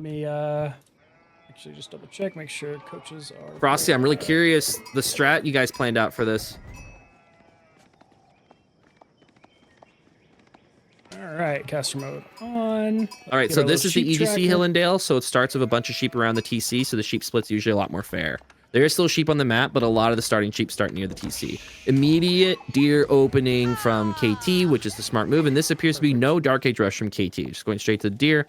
Let me actually just double check, make sure coaches are... Frosty, I'm really curious the strat you guys planned out for this. All right, caster mode on. All right, so this is the EGC Hillendale, so it starts with a bunch of sheep around the TC, so the sheep split's usually a lot more fair. There is still sheep on the map, but a lot of the starting sheep start near the TC. Immediate deer opening from KT, which is the smart move, and this appears to be no Dark Age rush from KT. Just going straight to the deer.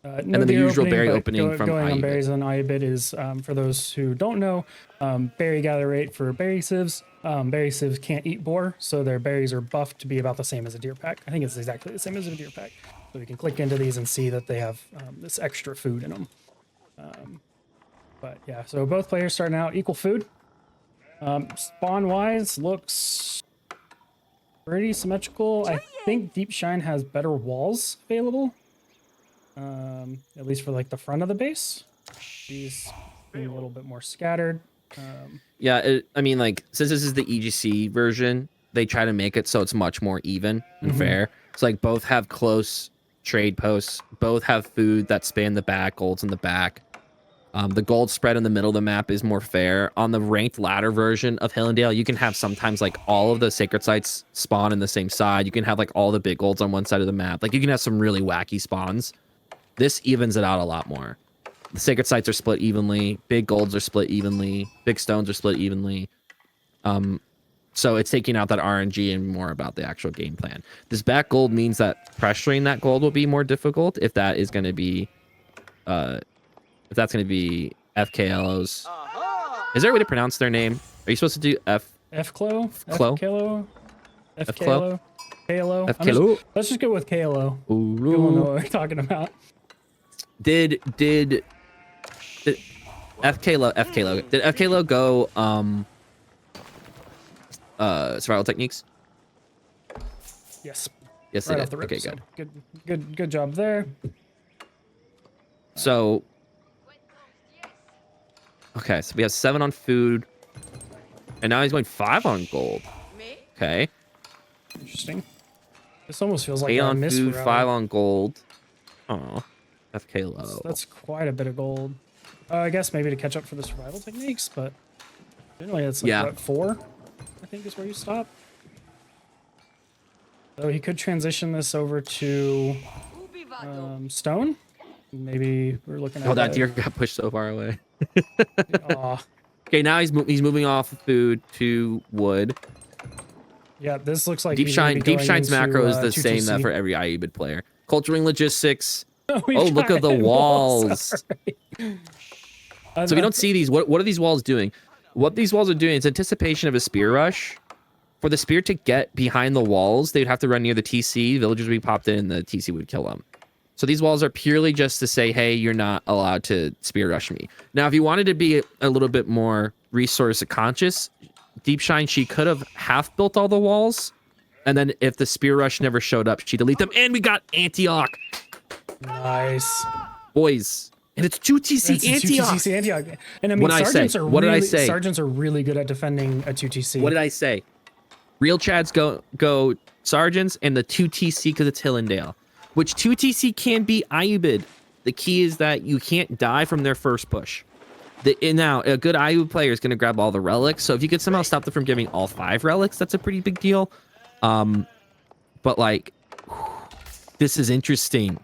No, and then the usual berry opening from going on Ayubit. berries on Ayubit is, for those who don't know, berry gather rate for berry sieves. Berry sieves can't eat boar, so their berries are buffed to be about the same as a deer pack. I think it's exactly the same as a deer pack. So we can click into these and see that they have this extra food in them. But yeah, so both players starting out equal food. Spawn-wise, looks pretty symmetrical. I think Deepshine has better walls available. At least for like the front of the base. These being a little bit more scattered. Yeah, I mean, like, since this is the EGC version, they try to make it so it's much more even and fair. So, like, both have close trade posts. Both have food that span the back, golds in the back. The gold spread in the middle of the map is more fair. On the ranked ladder version of Hillendale, you can have sometimes, like, all of the sacred sites spawn in the same side. You can have, like, all the big golds on one side of the map. Like, you can have some really wacky spawns. This evens it out a lot more. The sacred sites are split evenly. Big golds are split evenly. Big stones are split evenly. So it's taking out that RNG and more about the actual game plan. This back gold means that pressuring that gold will be more difficult if that is going to be, FKLO's. Is there a way to pronounce their name? Are you supposed to do fklo? fklo? fklo? KLO? fklo? Let's just go with KLO. People know what we're talking about. Did FKLO go survival techniques? Yes. Yes, right they off did. the rip, Okay, so good. good job there. So okay, so we have 7 on food, and now he's going 5 on gold. Okay. Interesting. This almost feels like 8 a on miss food, route. 5 on gold. Oh, FKLO. That's quite a bit of gold. I guess maybe to catch up for the survival techniques, but generally it's like, what, 4? I think is where you stop. So he could transition this over to stone. Maybe we're looking at... Oh, that deer got pushed so far away. Aw. Okay, now he's moving off food to wood. Yeah, this looks like Deepshine's macro is the 2TC. same that for every IEBID player. Culturing logistics. Oh, look at the walls. So we don't see these. What are these walls doing? What these walls are doing is anticipation of a spear rush. For the spear to get behind the walls, they'd have to run near the TC. Villagers would be popped in and the TC would kill them. So these walls are purely just to say, hey, you're not allowed to spear rush me. Now, if you wanted to be a little bit more resource conscious, Deepshine, she could have half built all the walls. And then if the spear rush never showed up, she'd delete them. And we got Antioch. Nice. Boys. And it's 2TC Antioch. 2TC Antioch. And I mean, sergeants are really good at defending a 2TC. What did I say? Real Chads go sergeants and the 2TC because it's Hillendale. Which 2TC can be IUBID. The key is that you can't die from their first push. Now, a good IU player is going to grab all the relics. So if you could somehow stop them from giving all 5 relics, that's a pretty big deal. But like, this is interesting.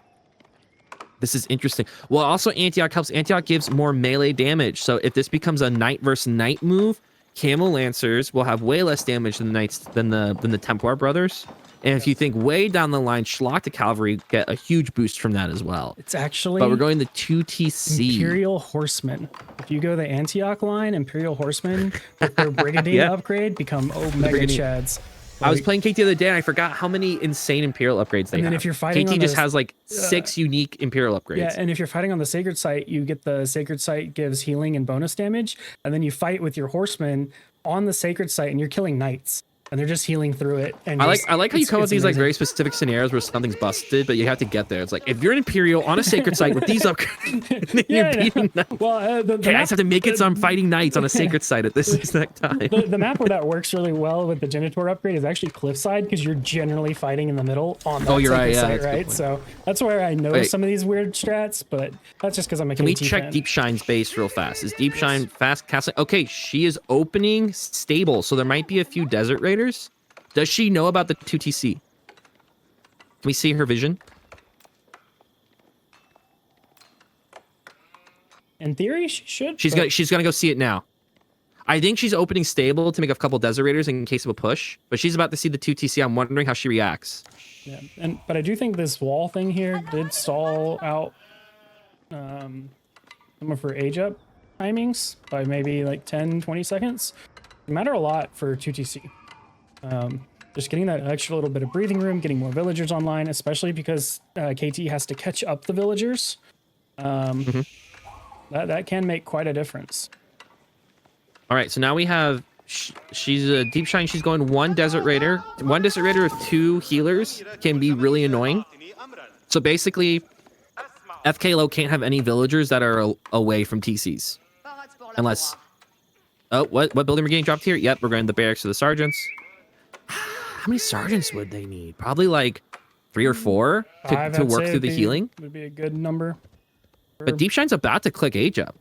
This is interesting. Well, also Antioch helps. Antioch gives more melee damage. So if this becomes a knight versus knight move, Camel Lancers will have way less damage than the knights than the Templar brothers. And if you think way down the line, Schlock Cavalry get a huge boost from that as well. It's actually... But we're going to 2TC. Imperial Horsemen. If you go the Antioch line, Imperial Horsemen with their Brigadier upgrade become Omega Chads. I was playing KT the other day and I forgot how many insane Imperial upgrades they have. And then if you're fighting KT just has like 6 unique Imperial upgrades. Yeah, and if you're fighting on the Sacred Site, you get the Sacred Site gives healing and bonus damage. And then you fight with your Horsemen on the Sacred Site and you're killing Knights. and they're just healing through it. And I like how you come up with these like amazing. very specific scenarios where something's busted, but you have to get there. It's like if you're an Imperial on a sacred site with these upgrades, Yeah, you're beating them. well, the Okay, I map, just have to make it so I'm fighting knights on a sacred site at this exact time. the map where that works really well with the Genitor upgrade is actually cliffside, because you're generally fighting in the middle on that you're right, sacred yeah, site, that's a good right? point. So that's where I know Wait. some of these weird strats, but that's just because I'm a Can we KT check fan. Deepshine's base real fast? Is Deepshine fast casting? Okay, she is opening stable, so there might be a few desert raiders. Does she know about the 2TC? Can we see her vision? In theory, she should. She's gonna go see it now. I think she's opening stable to make a couple desert raiders in case of a push, but she's about to see the 2TC. I'm wondering how she reacts. Yeah, but I do think this wall thing here did stall out some of her age up timings by maybe like 10, 20 seconds. It matter a lot for 2TC. Just getting that extra little bit of breathing room, getting more villagers online, especially because KT has to catch up the villagers. That can make quite a difference. All right, so now we have she's a Deepshine. She's going one desert raider. One desert raider with 2 healers can be really annoying. So basically, fklo can't have any villagers that are away from TCs, unless. Oh, what building we're getting dropped here? Yep, we're going to the barracks of the sergeants. How many sergeants would they need? Probably like 3 or 4 Five, to I'd work say, through the healing. would be a good number. But Deepshine's about to click age up.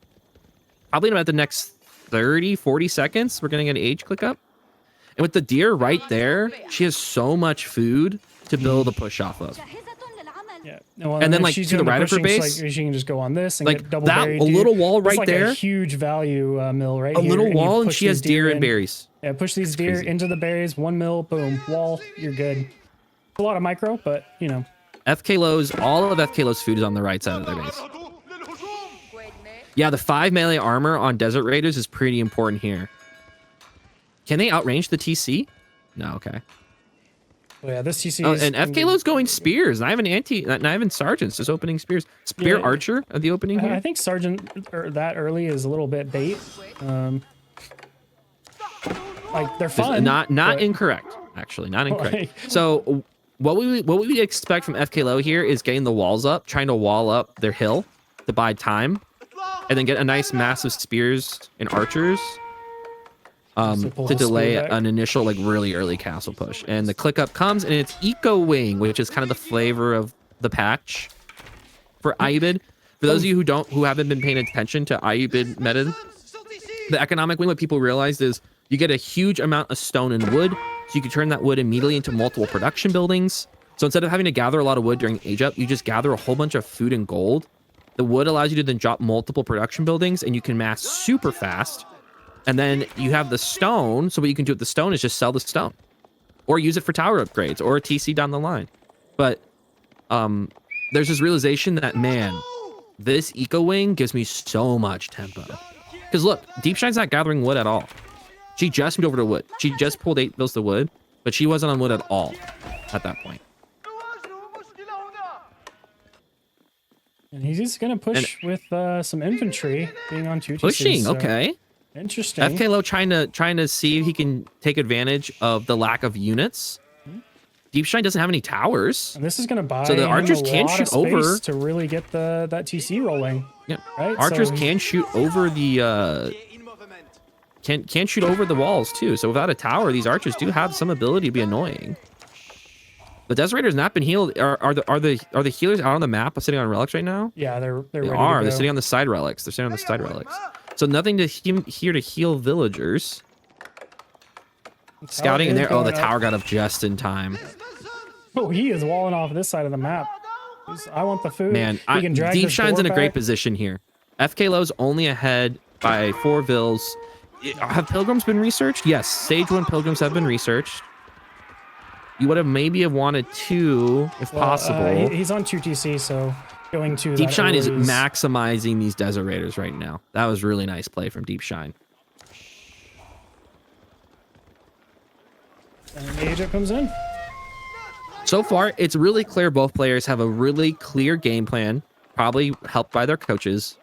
Probably in about the next 30, 40 seconds, we're going to get an age click up. And with the deer right there, she has so much food to build a push off of. Yeah, well, And then, if like, she's to the doing right of her pushing, base, like, she can just go on this and like, get double that buried a deer. little wall That's right like there. a huge value mill right A here. little and you wall, and push she has these deer and in. berries. Yeah, push these deer crazy. into the berries. 1 mil, boom, wall. You're good. A lot of micro, but you know. All of fklo's food is on the right side of their base. Yeah, the 5 melee armor on desert raiders is pretty important here. Can they outrange the TC? No, okay. Well, yeah, this TC. Oh, and fklo's going spears. Not even sergeants, just opening spears. Spear Yeah. archer at the opening here. I think sergeant that early is a little bit bait. Like they're fun. Not but- incorrect, actually, not incorrect. Like- So what we would expect from fklo here is getting the walls up, trying to wall up their hill to buy time, and then get a nice massive spears and archers pull to the delay spear back. an initial like really early castle push. And the click up comes, and it's eco wing, which is kind of the flavor of the patch for IUBID. For those of you who haven't been paying attention to IUBID meta, the economic wing, what people realized is you get a huge amount of stone and wood, so you can turn that wood immediately into multiple production buildings. So instead of having to gather a lot of wood during age up, you just gather a whole bunch of food and gold. The wood allows you to then drop multiple production buildings, and you can mass super fast. And then you have the stone, so what you can do with the stone is just sell the stone, or use it for tower upgrades, or a TC down the line. But there's this realization that, man, this eco wing gives me so much tempo. Because look, Deepshine's not gathering wood at all. She just moved over to wood. She just pulled 8 bills to wood, but she wasn't on wood at all at that point. And he's just gonna push with some infantry being on 2 TCs. Pushing, so okay. Interesting. fklo trying to see if he can take advantage of the lack of units. Deepshine doesn't have any towers. And this is gonna buy So the him archers a can lot shoot of space over. to really get that TC rolling. Yeah, Right, archers so- can shoot over the can shoot over the walls too. So without a tower, these archers do have some ability to be annoying. The Desert Raider's not been healed. Are the healers out on the map sitting on relics right now? Yeah, they're They ready are. To They're go. sitting on the side relics. They're sitting on the side relics. So nothing to here to heal villagers. Scouting in is there. Oh, the going up. tower got up just in time. Oh, he is walling off this side of the map. I want the food. Man, he can drag this Deepshine's door in a great back. position here. fklo's only ahead by 4 vills. Have pilgrims been researched? Yes, Sage 1 pilgrims have been researched. You would have maybe have wanted 2 if Well, possible. he's on 2 TC, so going to that Deepshine is early maximizing these Desert Raiders right now. That was really nice play from Deepshine. And the agent comes in. So far, it's really clear both players have a really clear game plan, probably helped by their coaches.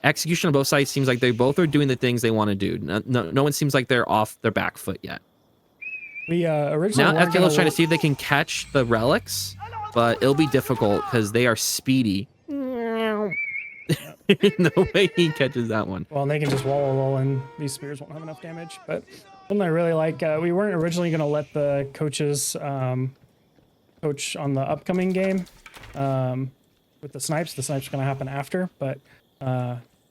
Execution on both sides seems like they both are doing the things they want to do. No one seems like they're off their back foot yet. We originally Now weren't fklo's trying gonna to see if they can catch the relics, but it'll be difficult because they are speedy. No way he catches that one. Well, and they can just wall and these spears won't have enough damage. But something I really like, we weren't originally going to let the coaches coach on the upcoming game with the snipes. The snipes are going to happen after, but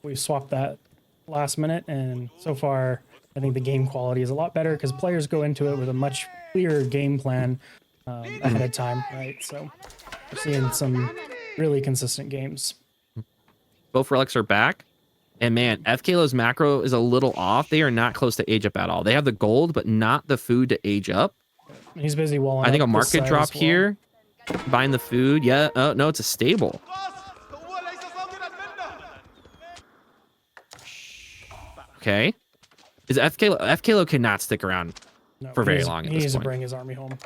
we swapped that last minute, and so far I think the game quality is a lot better because players go into it with a much clearer game plan ahead of time, right? So we're seeing some really consistent games. Both relics are back. And man, fklo's macro is a little off. They are not close to age up at all. They have the gold, but not the food to age up. He's busy walling. I think up a this market side drop as well. here. Buying the food. Yeah. Oh, no, it's a stable. Okay. Is fklo cannot stick around No, for very long at He this needs to point. bring his army home.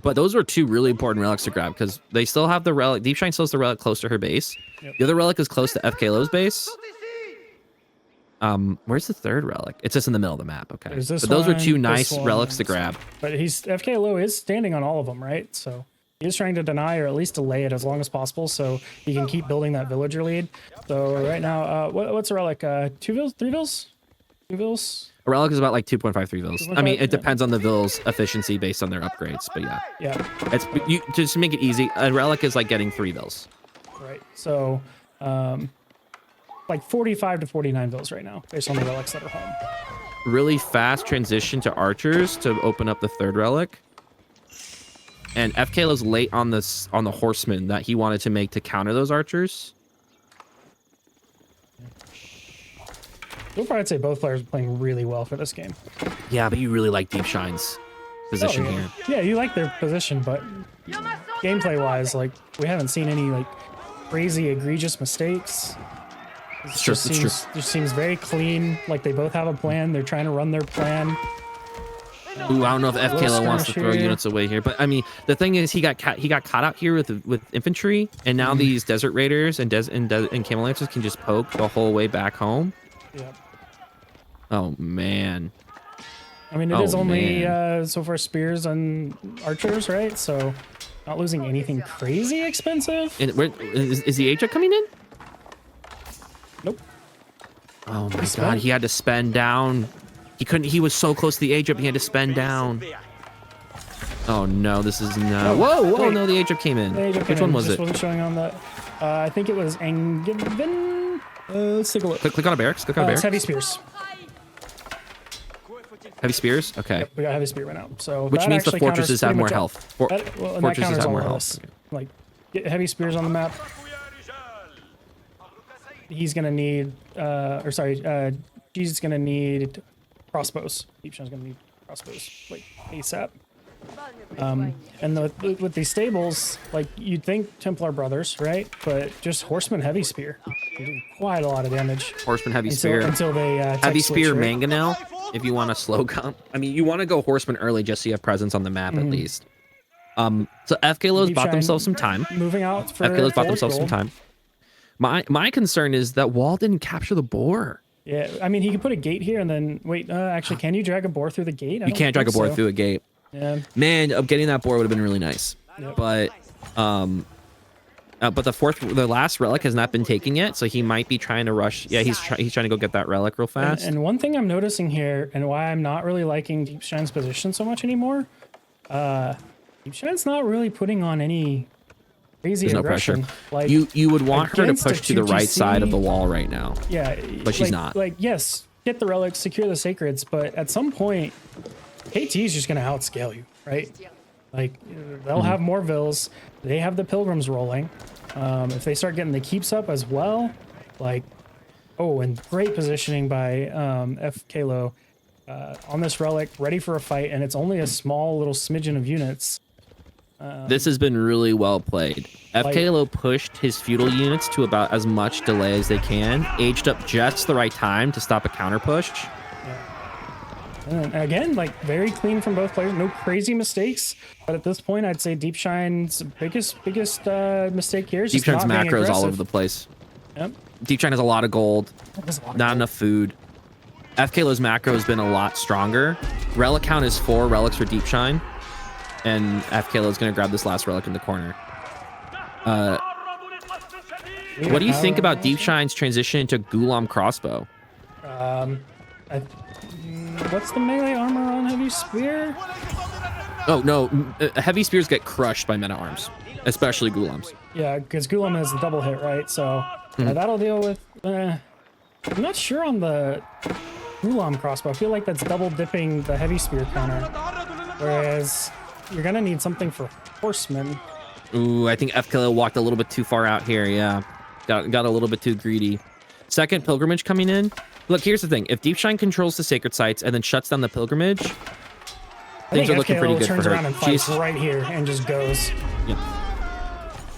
But those were two really important relics to grab because they still have the relic. Deepshine still has the relic close to her base. Yep. The other relic is close to fklo's base. Where's the third relic? It's just in the middle of the map. Okay. There's this But those are one, two this nice one, relics to grab. But fklo is standing on all of them, right? So he is trying to deny or at least delay it as long as possible so he can keep building that villager lead. So right now, what's a relic? 2 vills? 3 vills? 2 vills? A relic is about like 2.53 vills. I 2.5, mean, it yeah. depends on the vills efficiency based on their upgrades, but yeah. Yeah, It's just to make it easy. A relic is like getting 3 vills. right. So like 45 to 49 vills right now based on the relics that are home. Really fast transition to archers to open up the third relic. And fklo's late on the horseman that he wanted to make to counter those archers. So far, I'd say both players are playing really well for this game. Yeah, but you really like Deepshine's position Oh, yeah. here. Yeah, you like their position, but gameplay-wise, like we haven't seen any like crazy egregious mistakes. It's true. Just seems very clean. Like they both have a plan. They're trying to run their plan. Ooh, I don't know if fklo wants to skirmish throw here. units away here, but I mean, the thing is, he got caught out here with infantry, and now Mm-hmm. these desert raiders and camel lancers can just poke the whole way back home. Yep. Oh man. I mean, it is Oh, only man. so far spears and archers, right? So not losing anything crazy expensive. And is the age up coming in? Nope. Oh my spent. god, he had to spend down. He couldn't. He was so close to the age up. He had to spend down. Oh no, this is no. Oh, whoa! wait. No, the age up came in. The age of Which Canaan one was just it? wasn't showing on that. I think it was Angevin. Let's take a look. Click on a barracks. Click on a It's barracks. heavy spears. Heavy spears. Okay. We got heavy spear right now. So Which that means the actually fortresses counters have more pretty much health. all- well, and that Fortresses counters have more all of health. this. Like, get heavy spears on the map. He's gonna need, she's gonna need crossbows. Deepshine's gonna need crossbows, like ASAP. And with these stables, like you'd think Templar brothers, right? But just horseman heavy spear, they do quite a lot of damage Horseman heavy spear. until they Heavy tech switch, spear right? mangonel. If you want a slow comp, I mean, you want to go horseman early just so you have presence on the map at least. So fklo's bought Deepshine themselves some time. Moving out for fklo's bought forward themselves some gold. time. My concern is that Wall didn't capture the boar. Yeah, I mean, he could put a gate here and then wait. Actually, can you drag a boar through the gate? You can't drag a boar through a gate. Yeah, Man, getting that boar would have been really nice. Yep. But the last relic has not been taken yet, so he might be trying to rush. Yeah, he's trying to go get that relic real fast. and one thing I'm noticing here, and why I'm not really liking Deepshine's position so much anymore, Deepshine's not really putting on any crazy There's no aggression. pressure. Like You would want her to against a push to the right 2TC, side of the wall right now. yeah, but she's like, not. Like, yes, get the relics, secure the sacreds, but at some point, KT is just gonna outscale you, right? Like they'll have more vills. They have the pilgrims rolling. If they start getting the keeps up as well, like, oh, and great positioning by fklo on this relic, ready for a fight, and it's only a small little smidgen of units. This has been really well played. fklo pushed his feudal units to about as much delay as they can, aged up just the right time to stop a counter push. And again, like very clean from both players, no crazy mistakes. But at this point, I'd say Deepshine's biggest mistake here is just Deepshine's not being macros all aggressive. over the place. Yep. Deepshine has a lot of gold, That was a lot of not gold. enough food. fklo's macro has been a lot stronger. Relic count is 4 relics for Deep Shine, and fklo is going to grab this last relic in the corner. What do you think about Deep Shine's transition to Gulam crossbow? What's the melee armor on Heavy Spear? Oh no, heavy spears get crushed by meta arms, especially Gulams. Yeah, because Gulam has the double hit, right? So that'll deal with. I'm not sure on the Gulam crossbow. I feel like that's double dipping the Heavy Spear counter, whereas you're gonna need something for Horseman. Ooh, I think fklo walked a little bit too far out here. Yeah, got a little bit too greedy. Second pilgrimage coming in. Look, here's the thing: if Deep Shine controls the sacred sites and then shuts down the pilgrimage, things are looking pretty good for her. Turns around and fights right here and just goes. Yeah.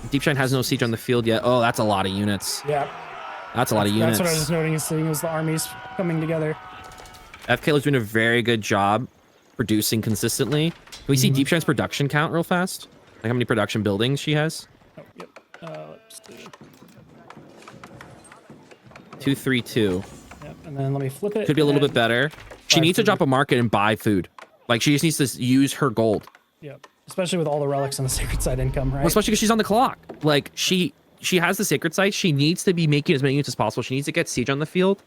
Deep Shine has no siege on the field yet. Oh, that's a lot of units. Yeah. That's a lot of units. That's what I was noting, seeing as the armies coming together. fklo is doing a very good job producing consistently. Can we see Deep Shine's production count real fast? Like how many production buildings she has? Oh, yep. Let's see. 232. Yep. And then let me flip it. Could be a little bit better. She needs to drop a market and buy food. Like she just needs to use her gold. Yep. Especially with all the relics on the sacred site income, right? Well, especially because she's on the clock. Like she has the sacred site. She needs to be making as many units as possible. She needs to get siege on the field.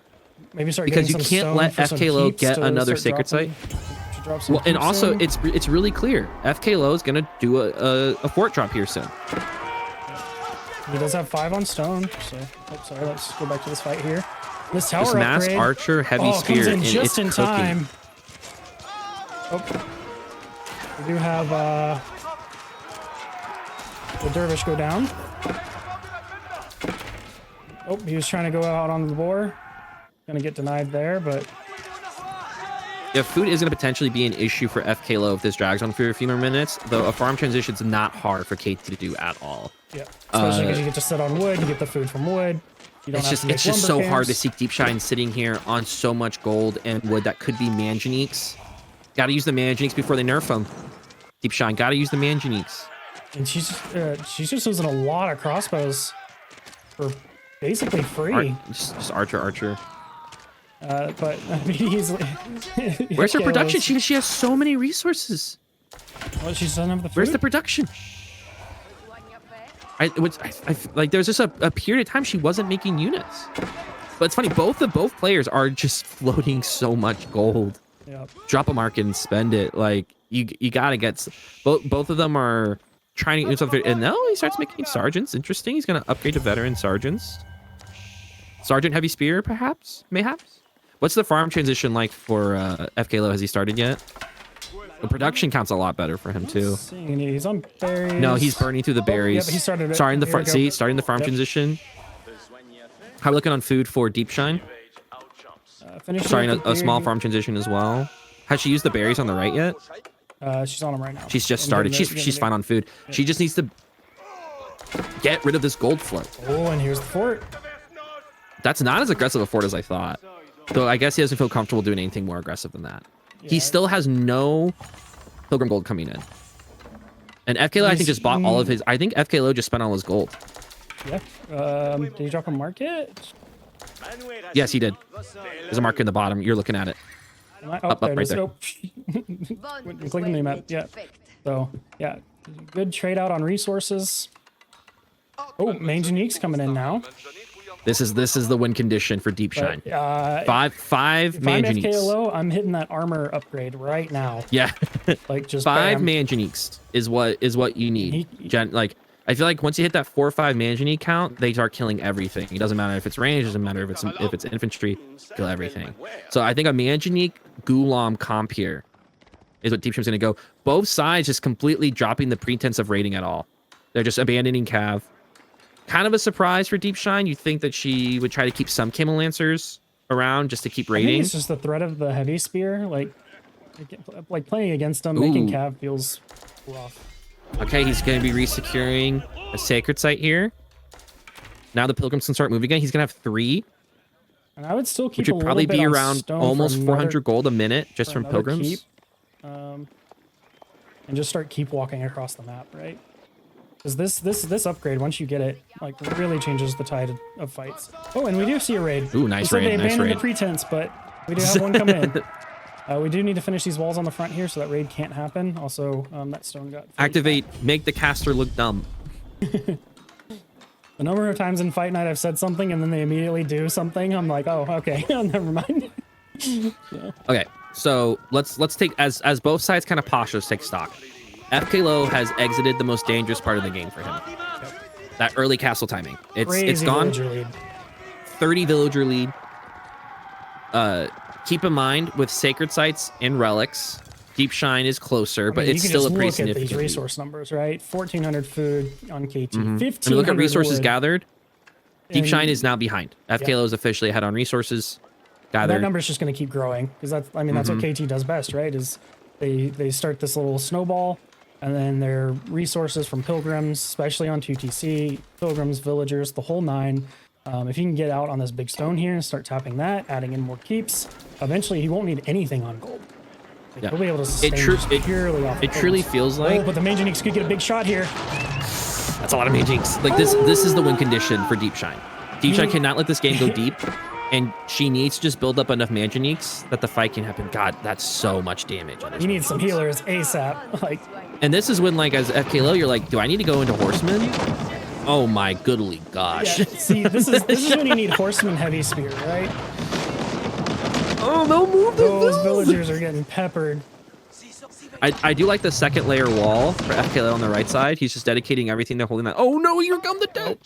Maybe start because you some can't let fklo get another sacred site. Well, and also it's really clear fklo is gonna do a fort drop here soon. He does have 5 on stone. So, oh, sorry. Let's go back to this fight here. This tower this mass upgrade, archer heavy spear comes in and just in cooking. time. Oh, we do have the dervish go down. Oh, he was trying to go out on the boar. Gonna get denied there, but yeah, food is going to potentially be an issue for fklo if this drags on for a few more minutes. Though a farm transition is not hard for Kate to do at all. Yeah, especially because you get to sit on wood, you get the food from wood. You don't it's just so hard to see Deep Shine sitting here on so much gold and wood that could be manganiques. Got to use the manganiques before they nerf them. Deep Shine, got to use the manganiques. And she's just using a lot of crossbows for basically free. Just archer. But I mean, easily. Where's her production? She has so many resources. Well, she doesn't have the food. Where's the production? Like there's just a period of time she wasn't making units. But it's funny, both players are just floating so much gold. Yep. Drop a market and spend it. Like you gotta get both of them are trying to do something. And now he starts making sergeants. Interesting. He's gonna upgrade to veteran sergeants. Sergeant heavy spear, mayhaps. What's the farm transition like for fklo? Has he started yet? The production counts a lot better for him too. He's on berries. No, he's burning through the berries. Yeah, but he started it. Starting the farm transition. How are we looking on food for Deep Shine? Starting a small farm transition as well. Has she used the berries on the right yet? She's on them right now. She's just started. She's fine on food. Yeah. She just needs to get rid of this gold flow. Oh, and here's the fort. That's not as aggressive a fort as I thought. Though I guess he doesn't feel comfortable doing anything more aggressive than that. Yeah. He still has no pilgrim gold coming in. And fklo, I think, just bought all of his... I think fklo just spent all his gold. Yeah. Did he drop a market? Yes, he did. There's a market in the bottom. You're looking at it. Up right there. Nope. Click the map. Yeah. So, yeah. Good trade out on resources. Oh, Manganique's coming in now. This is the win condition for Deep Shine. Five manganiques. If I'm fklo, I'm hitting that armor upgrade right now. Yeah. Like just 5 bam. manganiques is what you need. Like I feel like once you hit that 4 or 5 manganique count, they start killing everything. It doesn't matter if it's range, it doesn't matter if it's infantry, kill everything. So I think a manganique Gulam comp here is what Deep Shine's gonna go. Both sides just completely dropping the pretense of raiding at all. They're just abandoning Cav. Kind of a surprise for Deep Shine. You'd think that she would try to keep some Camel Lancers around just to keep raiding. I think it's just the threat of the heavy spear. Like playing against them, making Cav feels rough. Okay, he's going to be resecuring a sacred site here. Now the pilgrims can start moving again. He's going to have 3. And I would still keep which would probably be around almost 400 gold a minute just from pilgrims. And just start keep walking across the map, right? Because this upgrade, once you get it, like really changes the tide of fights. Oh, and we do see a raid. Ooh, nice raid, they nice abandoned raid. the pretense, but We do have one come in. We do need to finish these walls on the front here so that raid can't happen. Also, that stone got... Activate, make the caster look dumb. The number of times in Fight Night I've said something and then they immediately do something, I'm like, oh, okay, never mind. Yeah. Okay, so let's take, as both sides kind of posture, let's take stock. fklo has exited the most dangerous part of the game for him. Yep. That early castle timing. It's Crazy gone. villager lead. 30 villager lead. Keep in mind, with sacred sites and relics, Deep Shine is closer, but it's still a pretty significant. You can just look at these resource numbers, right? 1,400 food on KT, 1,500 I mean, look at resources wood. gathered. Deep And- Shine is now behind. fklo is officially ahead on resources That gathered. number's just going to keep growing because that's what KT does best, right? Is they start this little snowball, and then their resources from pilgrims, especially on 2TC, pilgrims, villagers, the whole nine. If you can get out on this big stone here and start tapping that, adding in more keeps, eventually he won't need anything on gold. Like, Yeah. he'll be able to sustain purely off. It truly feels like Oh, but the Manjanix could get a big shot here. that's a lot of magics. Like this is the win condition for Deep Shine. Deep Shine cannot let this game go deep, and she needs to just build up enough Manjaniques that the fight can happen. God, that's so much damage on this. He needs some healers ASAP. Like, And this is when, like, as fklo, you're like, do I need to go into Horseman? Oh my goodly gosh. yeah, see, this is when you need horseman heavy spear, right? Oh, no, move Those villagers are getting peppered. I do like the second layer wall for fklo on the right side. He's just dedicating everything to holding that. Oh no, here come the dead.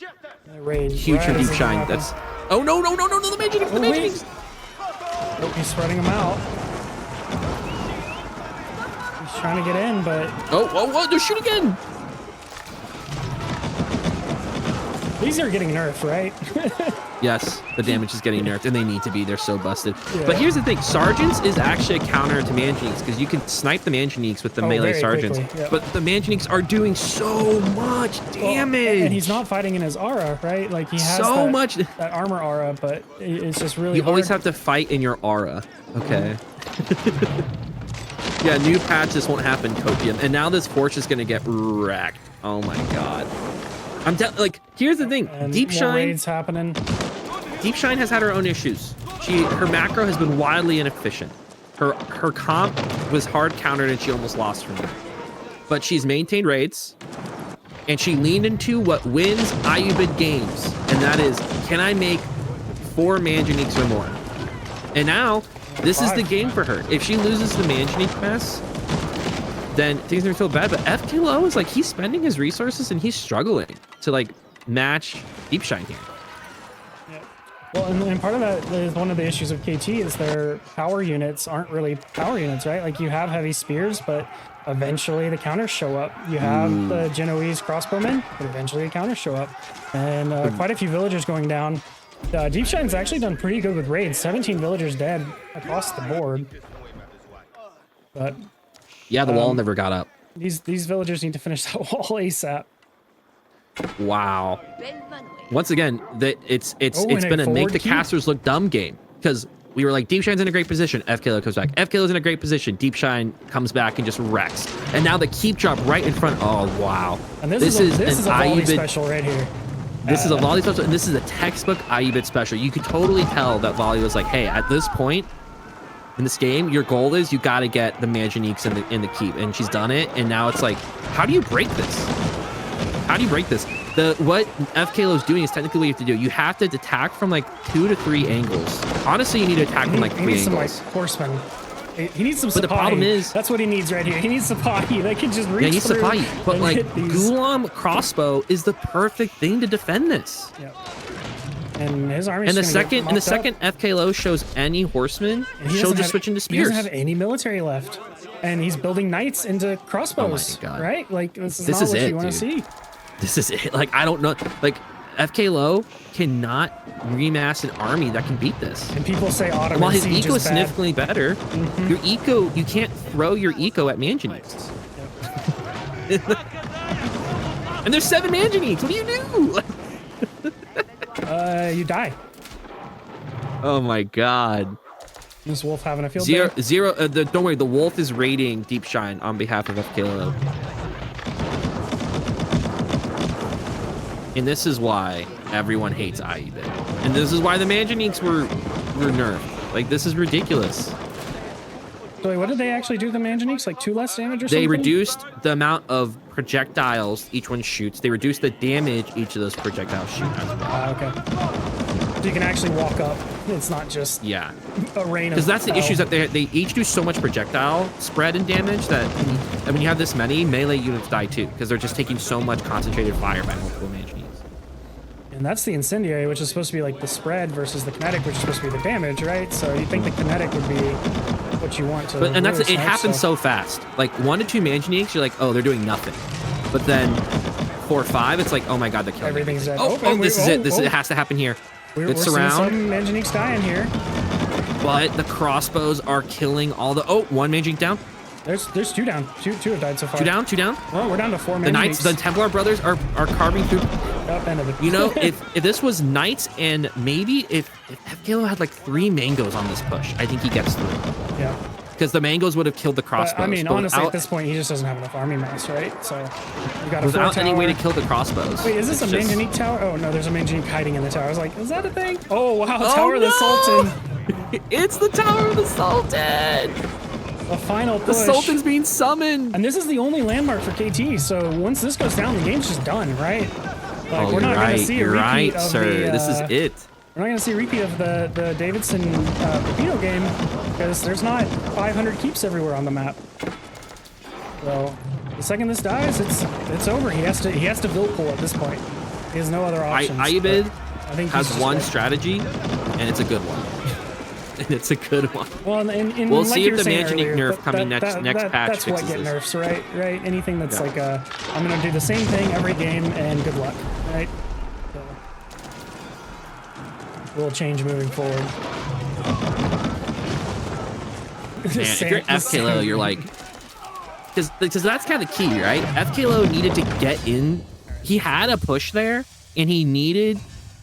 Raid Huge for right Deep as it Shine. happens. That's. Oh no, the Manjaniques, the Oh, wait. Manjaniques. Oh, he's spreading them out. He's trying to get in, but Oh, they're shooting again. these are getting nerfed, right? Yes, the damage is getting nerfed, and they need to be. They're so busted. Yeah. But here's the thing: Sergeants is actually a counter to Manjaniques because you can snipe the Manjaniques with the melee very Sergeants. quickly, yep. But the Manjaniques are doing so much damage. And he's not fighting in his aura, right? Like he has So much. that armor aura, but it's just really You hard. always have to fight in your aura. Okay. Yeah, new patch, this won't happen, Copium. And now this force is going to get wrecked. Oh my god. Like, here's the thing. and Deep more Shine raids happening. Deep Shine has had her own issues. Her macro has been wildly inefficient. Her comp was hard countered and she almost lost from it. But she's maintained raids, and she leaned into what wins IUBID games, and that is, can I make 4 Manjaniques or more? And now, this is the game for her. If she loses the Manjanique mess, then things are gonna feel bad. But fklo is like, he's spending his resources and he's struggling to like match Deep Shine here. Yeah. Well, and part of that is one of the issues of KT is their power units aren't really power units, right? Like you have heavy spears, but eventually the counters show up. You have the Genoese crossbowmen, but eventually the counters show up. And quite a few villagers going down. Deep Shine's actually done pretty good with raids. 17 villagers dead across the board. But Yeah, the wall never got up. these villagers need to finish that wall ASAP. Wow. Once again, it's and been a a make forward the keep. casters look dumb game, because we were like, Deep Shine's in a great position. fklo comes back. fklo's in a great position. Deep Shine comes back and just wrecks. And now the keep drop right in front. Oh wow. And this is a volley IUBID special right here. This is a volley special, and this is a textbook IUBID special. You could totally tell that volley was like, hey, at this point in this game, your goal is you got to get the Manjaniques in the keep, and she's done it. And now it's like, how do you break this? How do you break this? What fklo is doing is technically what you have to do. You have to attack from like 2 to 3 angles. Honestly, you need to attack from like 3 He needs angles. some like horsemen. He needs some. But the problem is- that's what he needs right here. He needs Sapai that can just reach Yeah, he needs to through fight. But and like, hit these. Gulam crossbow is the perfect thing to defend this. Yeah. And his army. And the second fklo shows any horseman, she'll just switch into He spears. doesn't have any military left, and he's building knights into crossbows. Oh my God. Right? Like this This not is what it, you want to dude. see. This is it. Like, I don't know. Like, fklo cannot remass an army that can beat this. And people say Ottoman And while his siege eco is is bad. significantly better, your eco, you can't throw your eco at Manjaniques. And there's 7 Manjaniques. What do you do? You die. Oh my god. This wolf having a field Zero, day. zero. Don't worry. The wolf is raiding Deep Shine on behalf of fklo. And this is why everyone hates IUBID. And this is why the Manjaniques were nerfed. Like, this is ridiculous. So wait, what did they actually do to the Manganiques? Like 2 less damage or something? They reduced the amount of projectiles each one shoots. They reduced the damage each of those projectiles shoot as well. Okay. So you can actually walk up. It's not just Yeah. a rain of Because that's the hell. issue, is that they each do so much projectile spread and damage that when you have this many, melee units die too, because they're just taking so much concentrated fire by multiple Manganiques. And that's the incendiary, which is supposed to be like the spread versus the kinetic, which is supposed to be the damage, right? So you think the kinetic would be what you want to. And that's really it. Happens so fast. Like 1 to 2 Manganiques, you're like, oh, they're doing nothing. But then 4 or 5, it's like, oh my god, they're killing Everything's dead. This is it. It has to happen here. We're It's seeing around. some Manganiques dying here. But the crossbows are killing all the. Oh, 1 Manganique down. There's 2 down. Two have died so far. 2 down. 2 down. Well, we're down to 4 Manganiques. The Knights, the Templar brothers are carving through. Up end of it. You know, if this was Knights and maybe if fklo had like 3 mangoes on this push, I think he gets through. Yeah. Because the mangoes would have killed the crossbows. But, I mean, honestly, without, at this point, he just doesn't have enough army mass, right? So you got a without 4 any way to tower. kill the crossbows. Wait, is this It's a just- Manganique tower? Oh no, there's a Manganique hiding in the tower. I was like, is that a thing? Oh wow, Oh, Tower of the no! Sultan. It's the Tower of the Sultan. A final The push. Sultan's being summoned. And this is the only landmark for KT. So once this goes down, the game's just done, right? Like Oh, we're not you're going right. to see a You're repeat right, of sir. the. This is it. We're not going to see a repeat of the Davidson Pepino game because there's not 500 keeps everywhere on the map. So the second this dies, it's over. He has to build pool at this point. He has no other options. Aibid I think has he's just one right. strategy, and it's a good one. And it's a good one. Well, and We'll like see you if were the saying Manganique earlier, nerf coming next patch That's what fixes get this. nerfs, right? Anything that's Yeah. like I'm gonna do the same thing every game and good luck, right? So, we'll change moving forward. Man, if you're fklo, you're like, because that's kind of key, right? fklo needed to get in. He had a push there, and he needed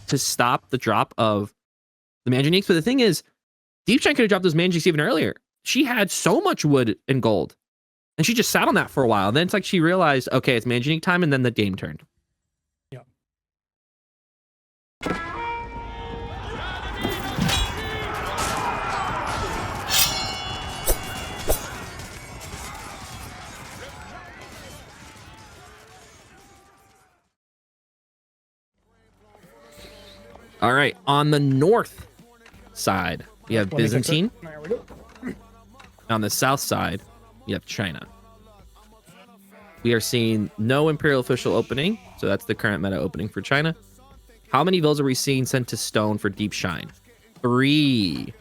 to stop the drop of the Manganiques. But the thing is, deepshine could have dropped those Manganiques even earlier. She had so much wood and gold, and she just sat on that for a while. And then it's like she realized, okay, it's Manganique time, and then the game turned. Yeah. All right, on the north side, we have Let me fix it. Byzantine. There we go. On the south side, you have China. We are seeing no Imperial official opening, so that's the current meta opening for China. How many vills are we seeing sent to stone for deepshine? 3.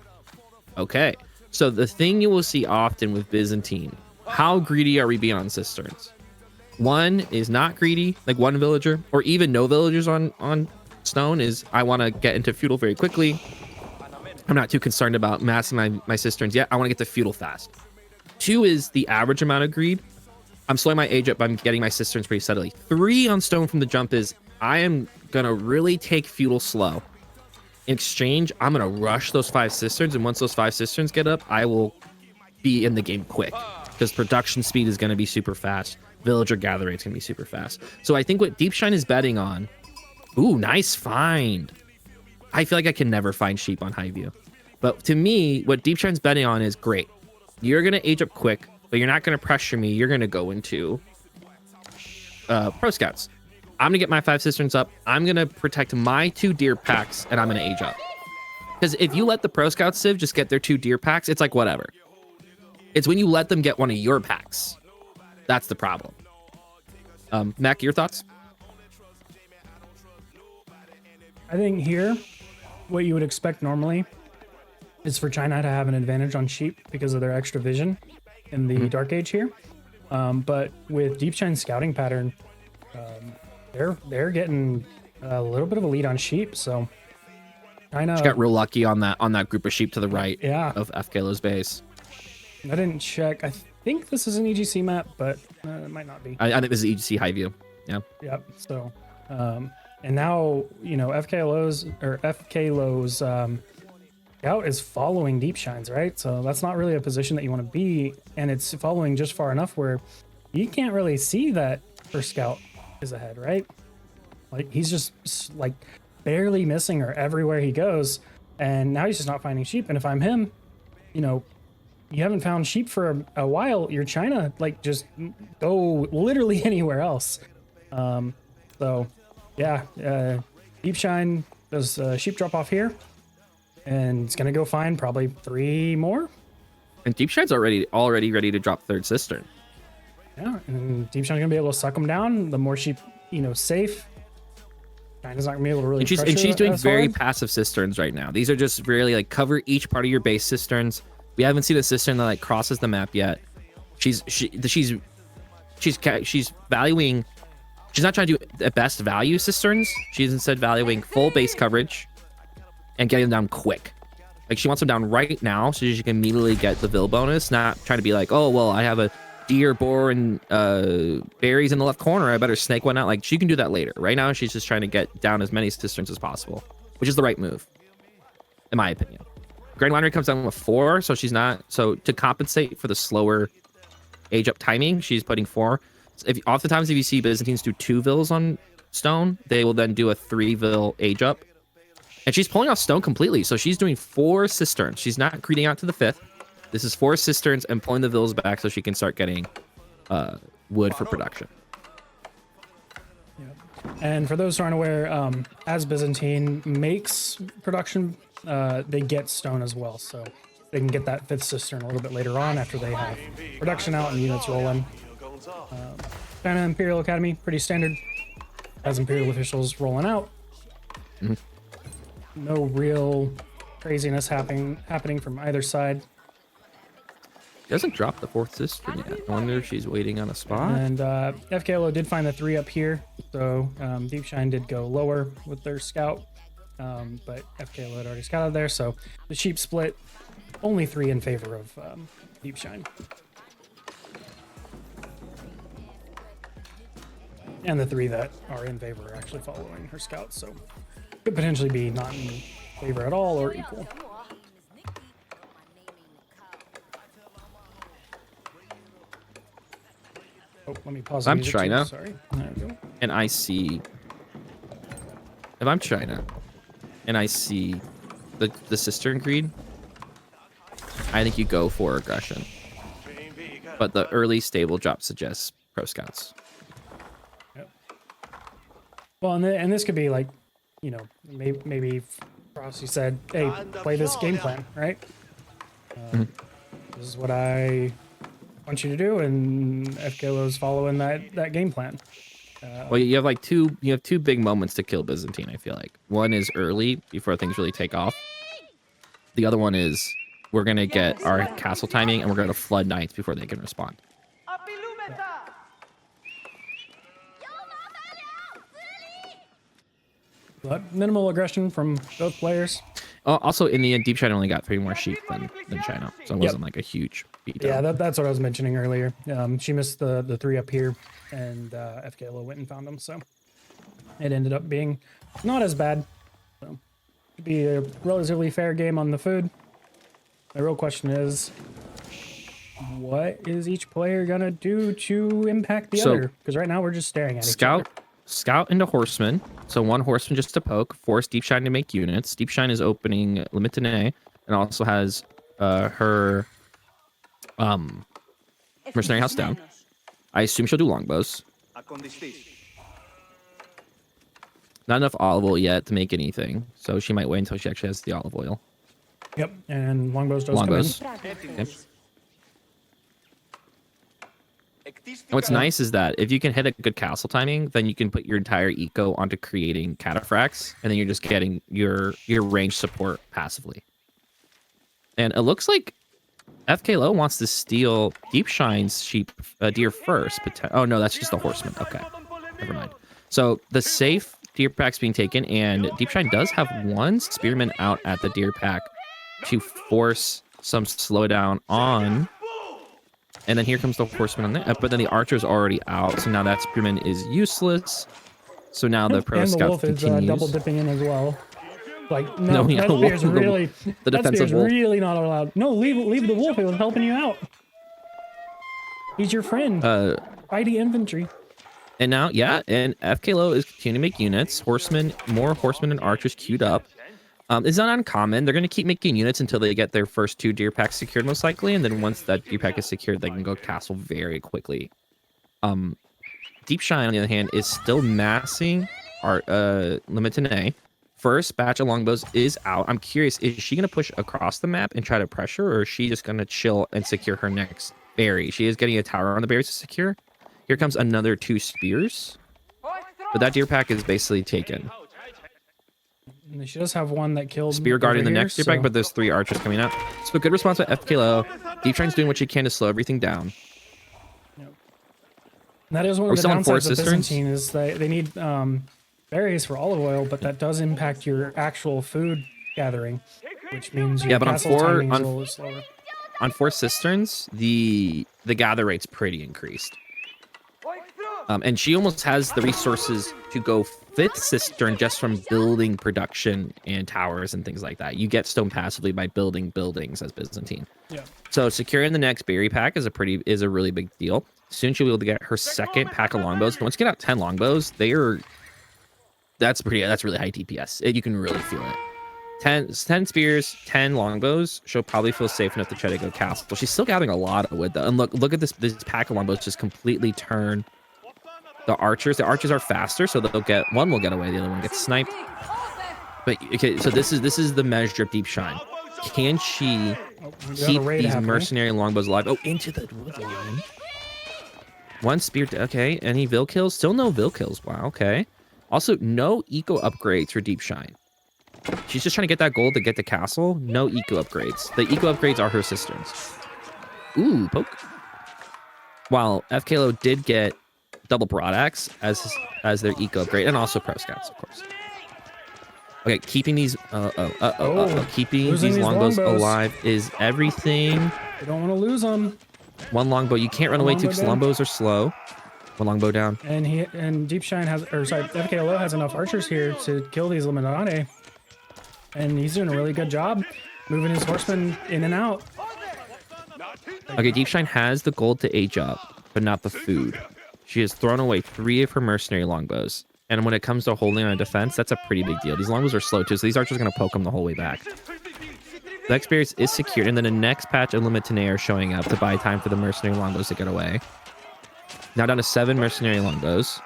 Okay, so the thing you will see often with Byzantine, how greedy are we being on cisterns? 1 is not greedy, like 1 villager, or even no villagers on stone is, I want to get into feudal very quickly. I'm not too concerned about massing my cisterns yet. I want to get to feudal fast. 2 is the average amount of greed. I'm slowing my age up, but I'm getting my cisterns pretty steadily. 3 on stone from the jump is, I am going to really take feudal slow. In exchange, I'm going to rush those 5 cisterns, and once those 5 cisterns get up, I will be in the game quick, because production speed is going to be super fast. Villager gather rate is going to be super fast. So I think what deepshine is betting on... Ooh, nice find. I feel like I can never find sheep on Highview. But to me, what deepshine's betting on is great. You're going to age up quick, but you're not going to pressure me. You're going to go into pro scouts. I'm going to get my 5 cisterns up. I'm going to protect my 2 deer packs, and I'm going to age up. Because if you let the pro scout civ just get their 2 deer packs, it's like whatever. It's when you let them get one of your packs. That's the problem. Mac, your thoughts? I think here, what you would expect normally is for China to have an advantage on sheep because of their extra vision in the Dark Age here. But with deepshine scouting pattern, they're getting a little bit of a lead on sheep. So China She got real lucky on that group of sheep to the right of fklo's base. I didn't check. I think this is an EGC map, but it might not be. I think this is EGC Highview. Yeah. Yep. So, and now fklo's scout is following deepshines, right? So that's not really a position that you want to be, and it's following just far enough where you can't really see that first scout is ahead, right? Like he's just like barely missing her everywhere he goes. and now he's just not finding sheep. And if I'm him, you know, you haven't found sheep for a while. You're China, like just go literally anywhere else. So yeah, deepshine does sheep drop off here, and it's gonna go find probably 3 more. And deepshine's already ready to drop third cistern. Yeah, and deepshine's gonna be able to suck them down. The more sheep, you know, safe. China's not gonna be able to really. And she's doing very passive cisterns right now. These are just really like cover each part of your base cisterns. We haven't seen a cistern that like crosses the map yet. She's valuing. She's not trying to do the best value cisterns. She's instead valuing full base coverage and getting them down quick. Like she wants them down right now so she can immediately get the Vil bonus. Not trying to be like, oh well, I have a deer, boar, and berries in the left corner. I better snake one out. Like she can do that later. Right now, she's just trying to get down as many cisterns as possible, which is the right move, in my opinion. Grand Winery comes down with 4, so she's not. So to compensate for the slower age up timing, she's putting 4. Oftentimes, if you see Byzantines do 2 Vils on stone, they will then do a 3 Vil age up. And she's pulling off stone completely, so she's doing 4 cisterns. She's not creating out to the 5th. This is 4 cisterns and pulling the Vils back so she can start getting wood for production. Yep. And for those who aren't aware, as Byzantine makes production, they get stone as well. So they can get that 5th cistern a little bit later on after they have production out and units rolling. China Imperial Academy, pretty standard. As Imperial officials rolling out. Mm-hmm. No real craziness happening from either side. She doesn't drop the 4th cistern yet. I wonder if she's waiting on a spot. And fklo did find the 3 up here, so deepshine did go lower with their scout, but fklo had already scouted there, so the sheep split only 3 in favor of deepshine. And the 3 that are in favor are actually following her scouts, so could potentially be not in favor at all or equal. Oh, let me pause. I'm China. Sorry. There we go. And I see. If I'm China, and I see the cistern greed, I think you go for aggression. But the early stable drop suggests pro scouts. Yep. Well, and this could be like, you know, maybe Frosty said, "Hey, play this game plan, right? This is what I want you to do," and fklo's following that game plan. Well, you have like two big moments to kill Byzantine. I feel like one is early before things really take off. The other one is we're gonna get our castle timing and we're gonna flood knights before they can respond. But minimal aggression from both players. Also, in the end, Deepshine only got 3 more sheep than China, so it wasn't like a huge beat down. Yeah, that's what I was mentioning earlier. She missed the 3 up here, and fklo went and found them, so it ended up being not as bad. So should be a relatively fair game on the food. The real question is, what is each player gonna do to impact the other? Because right now we're just staring at each other. Scout into horseman. So 1 horseman just to poke, force Deepshine to make units. Deepshine is opening Limited and also has her mercenary house down. I assume she'll do longbows. Not enough olive oil yet to make anything, so she might wait until she actually has the olive oil. Yep, and longbows does come in. Yep. And what's nice is that if you can hit a good castle timing, then you can put your entire eco onto creating cataphracts, and then you're just getting your range support passively. And it looks like fklo wants to steal Deepshine's sheep deer first. Oh no, that's just the horseman. Okay, never mind. So the safe deer pack's being taken, and Deepshine does have 1 spearman out at the deer pack to force some slowdown on. And then here comes the horseman on there, but then the archer's already out, so now that spearman is useless. So now the pro scout continues. And the wolf is double dipping in as well. Like no, that spear's really, the defensive wolf. Really not allowed. No, leave the wolf. It was helping you out. He's your friend. Fighty infantry. And now, yeah, and fklo is continuing to make units. More horsemen and archers queued up. It's not uncommon. They're going to keep making units until they get their first 2 deer packs secured, most likely. And then once that deer pack is secured, they can go castle very quickly. Deepshine, on the other hand, is still massing our limited A. First batch of longbows is out. I'm curious, is she going to push across the map and try to pressure, or is she just going to chill and secure her next berry? She is getting a tower on the berries to secure. Here comes another 2 spears. But that deer pack is basically taken. And she does have one that killed Spear guarding the here, next deer pack, but there's 3 archers coming up. So a good response by fklo. Deepshine's doing what she can to slow everything down. And that is one Are of we the still on 4 downsides of cisterns? Byzantine is they need berries for olive oil, but that does impact your actual food gathering, which means your Yeah, but on castle 4 timing is a little slower. on 4 cisterns, the gather rate's pretty increased. And she almost has the resources to go 5th cistern just from building production and towers and things like that. You get stone passively by building buildings as Byzantine. Yeah. So securing the next berry pack is a really big deal. Soon she'll be able to get her 2nd pack of longbows. Once you get out 10 longbows, that's really high DPS. You can really feel it. 10 spears, 10 longbows. She'll probably feel safe enough to try to go castle. But she's still gathering a lot of wood though. And look at this pack of longbows just completely turn the archers. The archers are faster, so they'll get one will get away, the other one gets sniped. But okay, so this is the measure of Deepshine. Can she keep these mercenary longbows alive? Oh, into the woodline. 1 spear. Okay, any Vil kills? Still no Vil kills. Wow. Okay. Also, no eco upgrades for Deepshine. She's just trying to get that gold to get the castle. No eco upgrades. The eco upgrades are her cisterns. Ooh, poke. While fklo did get double broadaxe as their eco upgrade, and also pro scouts, of course. Okay, keeping these keeping these longbows alive is everything. You don't want to lose them. 1 longbow. You can't run away too because longbows are slow. 1 longbow down. And Deepshine fklo has enough archers here to kill these Illuminati. And he's doing a really good job moving his horsemen in and out. Okay, Deepshine has the gold to age up, but not the food. She has thrown away 3 of her mercenary longbows. And when it comes to holding on a defense, that's a pretty big deal. These longbows are slow too, so these archers are going to poke them the whole way back. The next berries is secured, and then the next patch of limited are showing up to buy time for the mercenary longbows to get away. Now down to 7 mercenary longbows.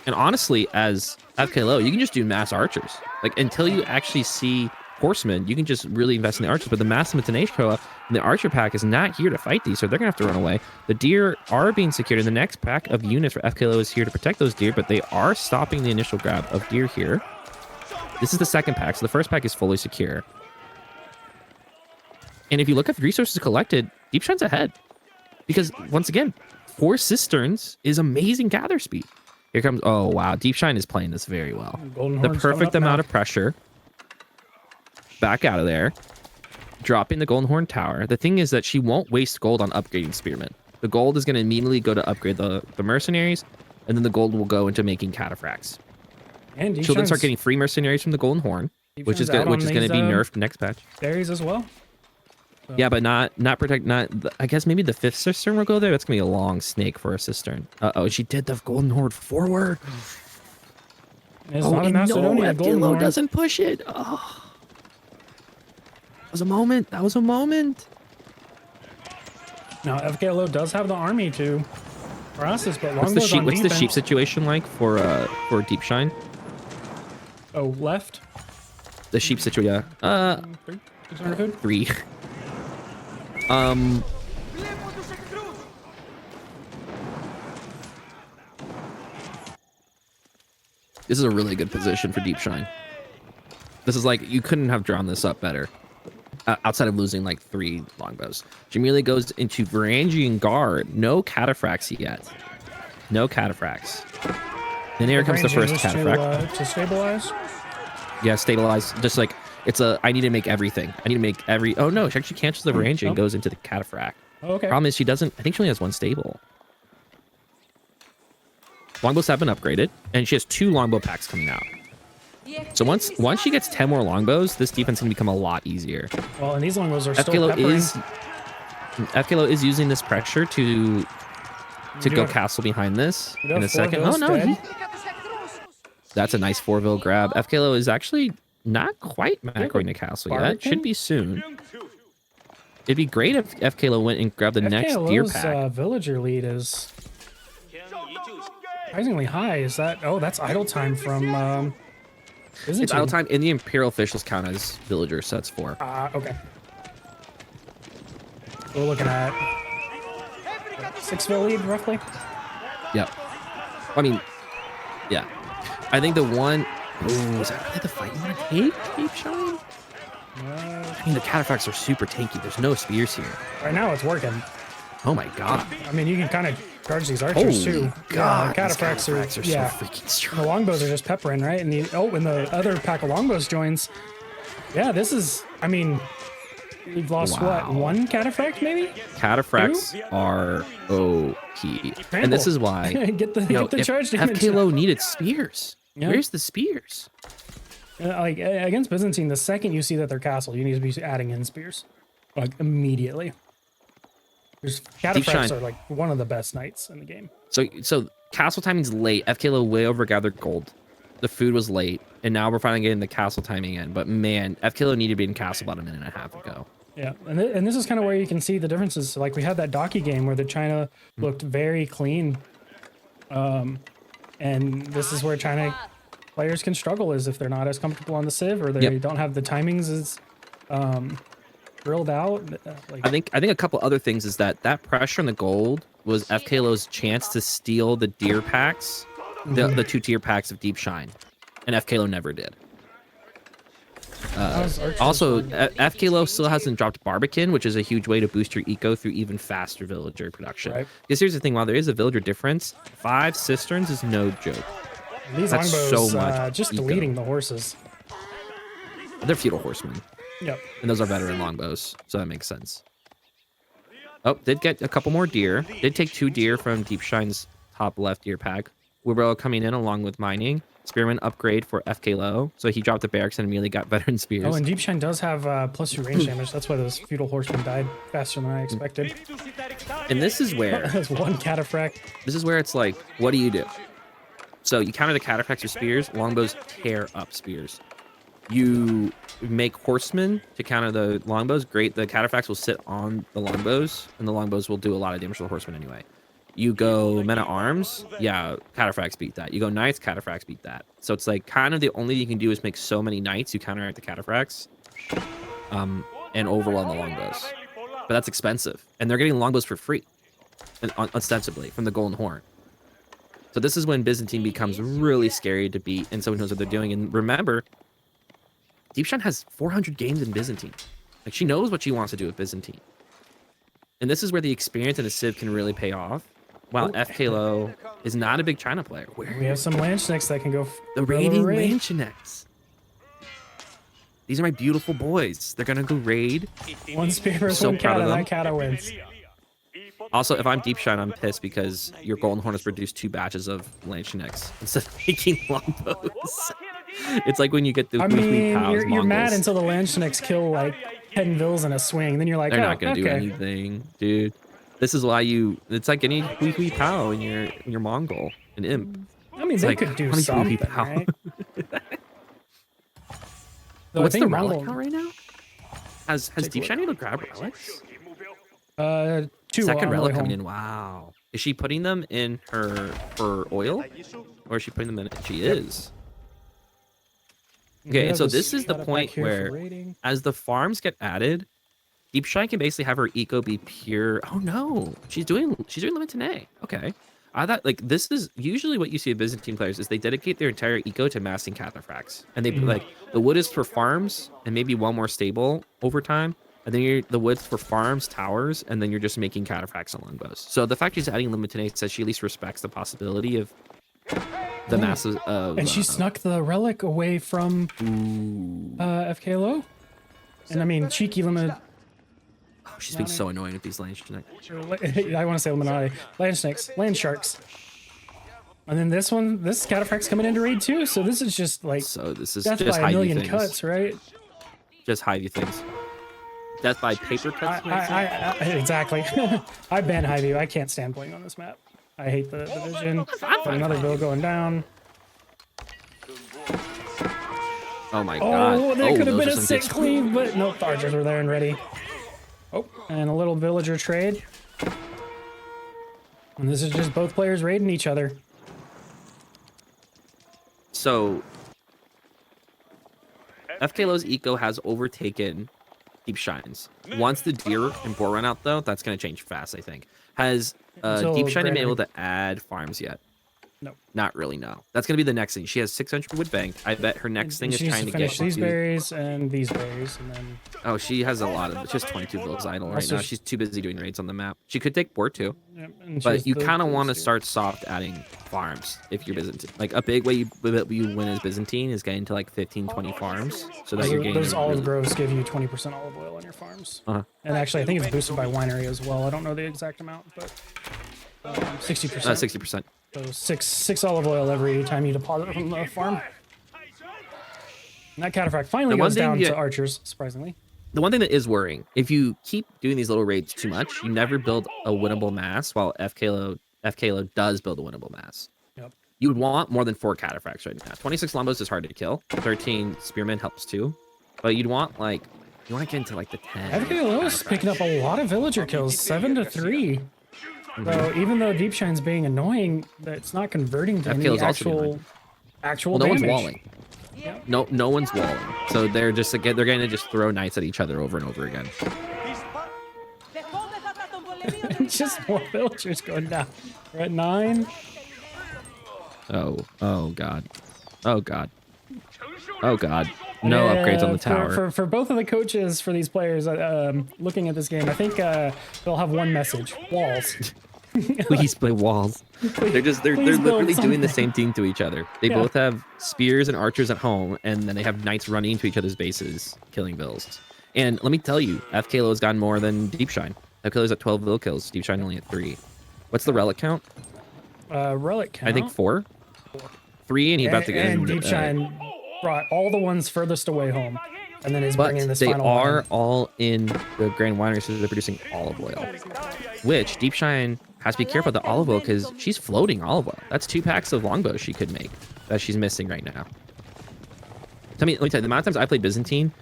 And honestly, as fklo, you can just do mass archers. Like, until you actually see horsemen, you can just really invest in the archers. But the mass limited show up, and the archer pack is not here to fight these, so they're going to have to run away. The deer are being secured, and the next pack of units for fklo is here to protect those deer, but they are stopping the initial grab of deer here. This is the 2nd pack, so the 1st pack is fully secure. And if you look at the resources collected, Deepshine's ahead. Because, once again, 4 cisterns is amazing gather speed. Here comes... Oh, wow. Deepshine is playing this very well. The perfect amount of pressure. Back out of there. Dropping the Golden Horn Tower. The thing is that she won't waste gold on upgrading Spearmen. The gold is going to immediately go to upgrade the mercenaries, and then the gold will go into making cataphracts. And she'll then start getting free mercenaries from the Golden Horn, which is going to be nerfed next patch. Berries as well. So. Yeah, but not I guess maybe the 5th cistern will go there. That's gonna be a long snake for a cistern. Oh, she did the Golden Horde forward. It's not a Macedonia. Golden Horde doesn't push it. Oh, that was a moment. That was a moment. Now fklo does have the army to process, but what's the sheep situation like for Deepshine? Oh, left. The sheep situation. Yeah. 3. This is a really good position for Deepshine. This is like, you couldn't have drawn this up better. Outside of losing like 3 longbows. She immediately goes into Varangian Guard. No cataphracts yet. No cataphracts. Then here comes the first cataphract. To stabilize? Yeah, stabilize. Just like, it's I need to make everything. I need to make every... Oh no, she actually cancels the Varangian and goes into the cataphract. Oh, okay. Problem is she doesn't... I think she only has 1 stable. Longbows have been upgraded, and she has 2 longbow packs coming out. So once she gets 10 more longbows, this defense can become a lot easier. Well, and these longbows are still peppering. fklo is using this pressure to go castle behind this in a second. Oh no, that's a nice 4-vil grab. fklo is actually Not quite macroing the castle yet. barbican? Should be soon. It'd be great if FKLO went and grabbed the next deer FKLO's pack. villager lead is surprisingly high. Is that? Oh, that's idle time from. It's idle time, and the Imperial officials count as villagers, so that's 4. Okay. We're looking at 6 lead roughly. Yep. I mean, yeah. I think the one. Oh, is that really the fight you want to take, deepshine? I mean, the cataphracts are super tanky. There's no spears here. Right now it's working. Oh my god. I mean, you can kind of charge these archers too. Holy god. Yeah, These cataphracts are so freaking strong. The longbows are just peppering, right? And when the other pack of longbows joins, yeah, this is. I mean, we've lost what, 1 cataphract maybe? Cataphracts 2? Are OP. And this is why get the charge damage. FKLO needed spears. Yeah. Where's the spears? Like against Byzantine, the second you see that they're castle, you need to be adding in spears, like immediately. Cataphracts are like one of the best knights in the game. So castle timing's late. FKLO way overgathered gold. The food was late, and now we're finally getting the castle timing in. But man, FKLO needed to be in castle about a minute and a half ago. Yeah, and this is kind of where you can see the differences. Like we had that Daki game where the China looked very clean, and this is where China players can struggle, is if they're not as comfortable on the Civ, or they don't have the timings as drilled out. I think a couple other things is that pressure on the gold was FKLO's chance to steal the deer packs, the 2-tier packs of Deep Shine, and FKLO never did. Also, FKLO still hasn't dropped Barbican, which is a huge way to boost your eco through even faster villager production. Right. Because here's the thing, while there is a villager difference, 5 cisterns is no joke. These That's longbows so much just eco. deleting the horses. They're feudal horsemen. Yep. And those are veteran longbows, so that makes sense. Oh, did get a couple more deer. Did take 2 deer from Deep Shine's top left deer pack. Wibro coming in along with mining. Spearman upgrade for FKLO. So he dropped the barracks and immediately got veteran spears. Oh, and Deep Shine does have +2 range damage. That's why those feudal horsemen died faster than I expected. And this is where... That's 1 cataphract. This is where it's like, what do you do? So you counter the cataphracts with spears. Longbows tear up spears. You make horsemen to counter the longbows. Great. The cataphracts will sit on the longbows, and the longbows will do a lot of damage to the horsemen anyway. You go men at arms, yeah, cataphracts beat that. You go knights, cataphracts beat that. So it's like kind of the only thing you can do is make so many knights you counteract the cataphracts, and overwhelm the longbows. But that's expensive, and they're getting longbows for free, and ostensibly from the Golden Horn. So this is when Byzantine becomes really scary to beat, and someone knows what they're doing. And remember, Deepshine has 400 games in Byzantine. Like, she knows what she wants to do with Byzantine. And this is where the experience in a Civ can really pay off. While FKLO is not a big China player. We have some Landschnicks that can go. The raiding Landschnicks. These are my beautiful boys. They're gonna go raid. 1 spear versus 1 kata. That kata wins. Also, if I'm Deepshine, I'm pissed because your Golden Horn has produced 2 batches of Landschnicks instead of making longbows. It's like when you get the you're mad until the Landschnicks kill like 10 vills in a swing. Then you're like, they're not gonna do anything, dude. This is why it's like any Hui Pao in your Mongol, an imp. I mean, they could do something, right? What's the relic count right now? Has Deepshine able to grab relics? 2 Second relic coming in. Wow. Is she putting them in her oil, or is she putting them in? She is. Okay, and so this is the point where, as the farms get added, Deepshine can basically have her eco be pure. Oh no, she's doing limited A. Okay, I thought like this is usually what you see of Byzantine players is they dedicate their entire eco to massing cataphracts, and they like the wood is for farms and maybe 1 more stable over time, and then the wood's for farms, towers, and then you're just making cataphracts and longbows. So the fact she's adding limited A says she at least respects the possibility of the masses of. And she snuck the relic away from FKLO, and I mean cheeky limit. Oh, she's being so annoying with these Landschnicks. I want to say Illuminati. Landschnicks, land sharks. And then this cataphract's coming into raid too, so this is just like this is death just by a million things. cuts, right? Just hivey things. Death by paper cuts. Exactly. I ban Hy-View. I can't stand playing on this map. I hate the vision. Got another bill going down. Oh my god. Oh, that could have those been are a some sick good- cleave, but nope, the archers were there and ready. Oh, and a little villager trade. And this is just both players raiding each other. So fklo's eco has overtaken Deep Shine's. Once the deer and boar run out, though, that's going to change fast, I think. Has Until Deep Shine been granary. able to add farms yet? No. Not really, no. That's going to be the next thing. She has 600 wood bank. I bet her next thing is She needs trying to finish get these into- berries and these berries, and then Oh, she has a lot of... She has 22 villas idle right Also, now. She's too busy doing raids on the map. She could take boar, too. yep, and she But has you those kind of berries want to too. start soft adding farms if you're Byzantine. Like, a big way you win as Byzantine is getting to, like, 15, 20 farms. So that you're getting... Those a olive really- groves give you 20% olive oil on your farms. Uh-huh. And actually, I think it's boosted by winery as well. I don't know the exact amount, but 60%. 60%. So six olive oil every time you deposit from the farm. And that cataphract finally The one goes thing down you- to archers, surprisingly. The one thing that is worrying, if you keep doing these little raids too much, you never build a winnable mass, while fklo does build a winnable mass. Yep. You would want more than 4 cataphracts right now. 26 lombos is hard to kill. 13 spearmen helps too. But you'd want, like, you want to get into, like, the 10. FKLO is picking up a lot of villager kills, 7-3. So even though Deepshine's being annoying, it's not converting to any FKLO's also being actual Well, no damage. one's walling. No one's walling. So they're just, again, they're going to just throw knights at each other over and over again. Just more villagers going down. We're at 9. Oh, God. Oh, God. Oh, God. No Yeah, upgrades on the tower. For both of the coaches for these players looking at this game, I think they'll have one message: walls. Please play walls. They're please literally build doing the something. same thing to each other. They Yeah. both have spears and archers at home, and then they have knights running into each other's bases, killing vills. And let me tell you, fklo has gotten more than Deep Shine. fklo's at 12 vill kills. Deep Shine only at 3. What's the relic count? Relic count. I think 4. 3, and he's about to get And in. Deepshine brought all the ones furthest away home, and then is But bringing this they final are one. all in the Grand Winery, so they're producing olive oil. Which Deep Shine has to be careful with the olive oil because she's floating olive oil. That's 2 packs of longbows she could make that she's missing right now. Let me tell you, the amount of times I played Byzantine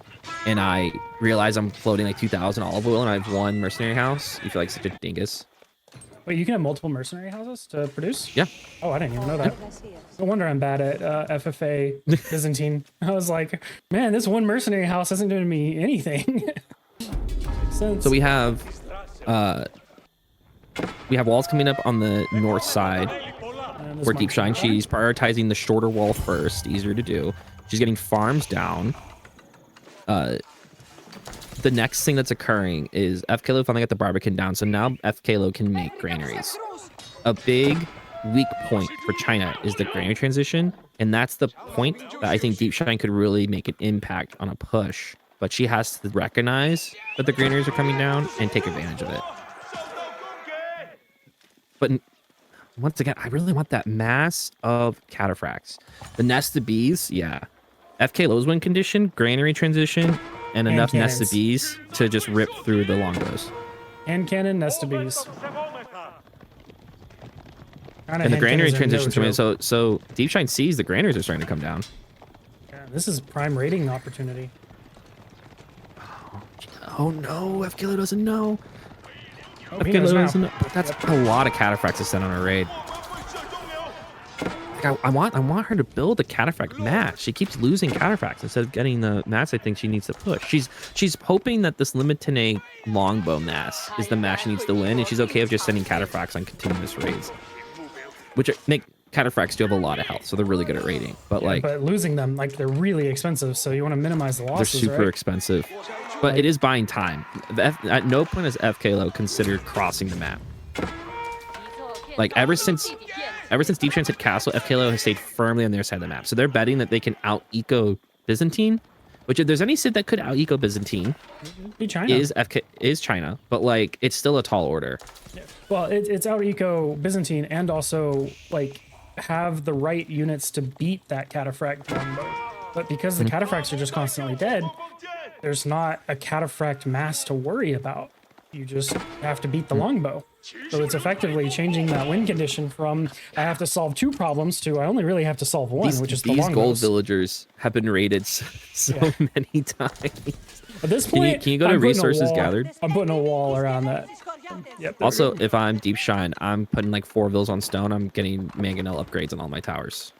and I realize I'm floating like 2,000 olive oil and I have 1 mercenary house, you feel like such a dingus. Wait, you can have multiple mercenary houses to produce? Yeah. Oh, I didn't even know that. No wonder I'm bad at FFA Byzantine. I was like, man, this one mercenary house isn't doing me anything. Makes sense. So we have walls coming up on the north side And this for might Deep be Shine. fine. She's prioritizing the shorter wall first, easier to do. She's getting farms down. The next thing that's occurring is fklo finally got the Barbican down, so now fklo can make granaries. A big weak point for China is the granary transition, and that's the point that I think Deep Shine could really make an impact on a push. But she has to recognize that the granaries are coming down and take advantage of it. But once again, I really want that mass of cataphracts. The nest of bees, yeah. fklo's win condition, granary transition, and enough nest of cannons. bees to just rip through the longbows. Hand cannon, nest of bees. And the granary transition's coming in, so Deep Shine sees the granaries are starting to come down. Yeah, this is prime rating opportunity. Oh no, fklo doesn't know. Oh, he knows fklo now. doesn't know. That's a lot of cataphracts to send on a raid. Like, I want her to build a cataphract mass. She keeps losing cataphracts instead of getting the mass I think she needs to push. She's hoping that this Limitine longbow mass is the mass she needs to win, and she's okay with just sending cataphracts on continuous raids. Which make cataphracts do have a lot of health, so they're really good at raiding. But Yeah, like but losing them, like they're really expensive, so you want to minimize the they're losses, super right? expensive. But it is buying time. At no point has fklo considered crossing the map. Like ever since Deep Shine's hit castle, fklo has stayed firmly on their side of the map. So they're betting that they can out-eco Byzantine, which if there's any Sid that could out-eco Byzantine Be China. is China, but like it's still a tall order. Yeah. Well, it's out eco Byzantine and also like have the right units to beat that cataphract longbow. But because the cataphracts are just constantly dead, there's not a cataphract mass to worry about. you just have to beat the longbow. So it's effectively changing that win condition from I have to solve 2 problems to I only really have to solve 1, which is the these gold longbows. villagers have been raided so many times. At this point, can you go to resources gathered? I'm putting a wall around that. Yep, Also, if I'm deepshine, I'm putting like 4 vills on stone. I'm getting mangonel upgrades on all my towers.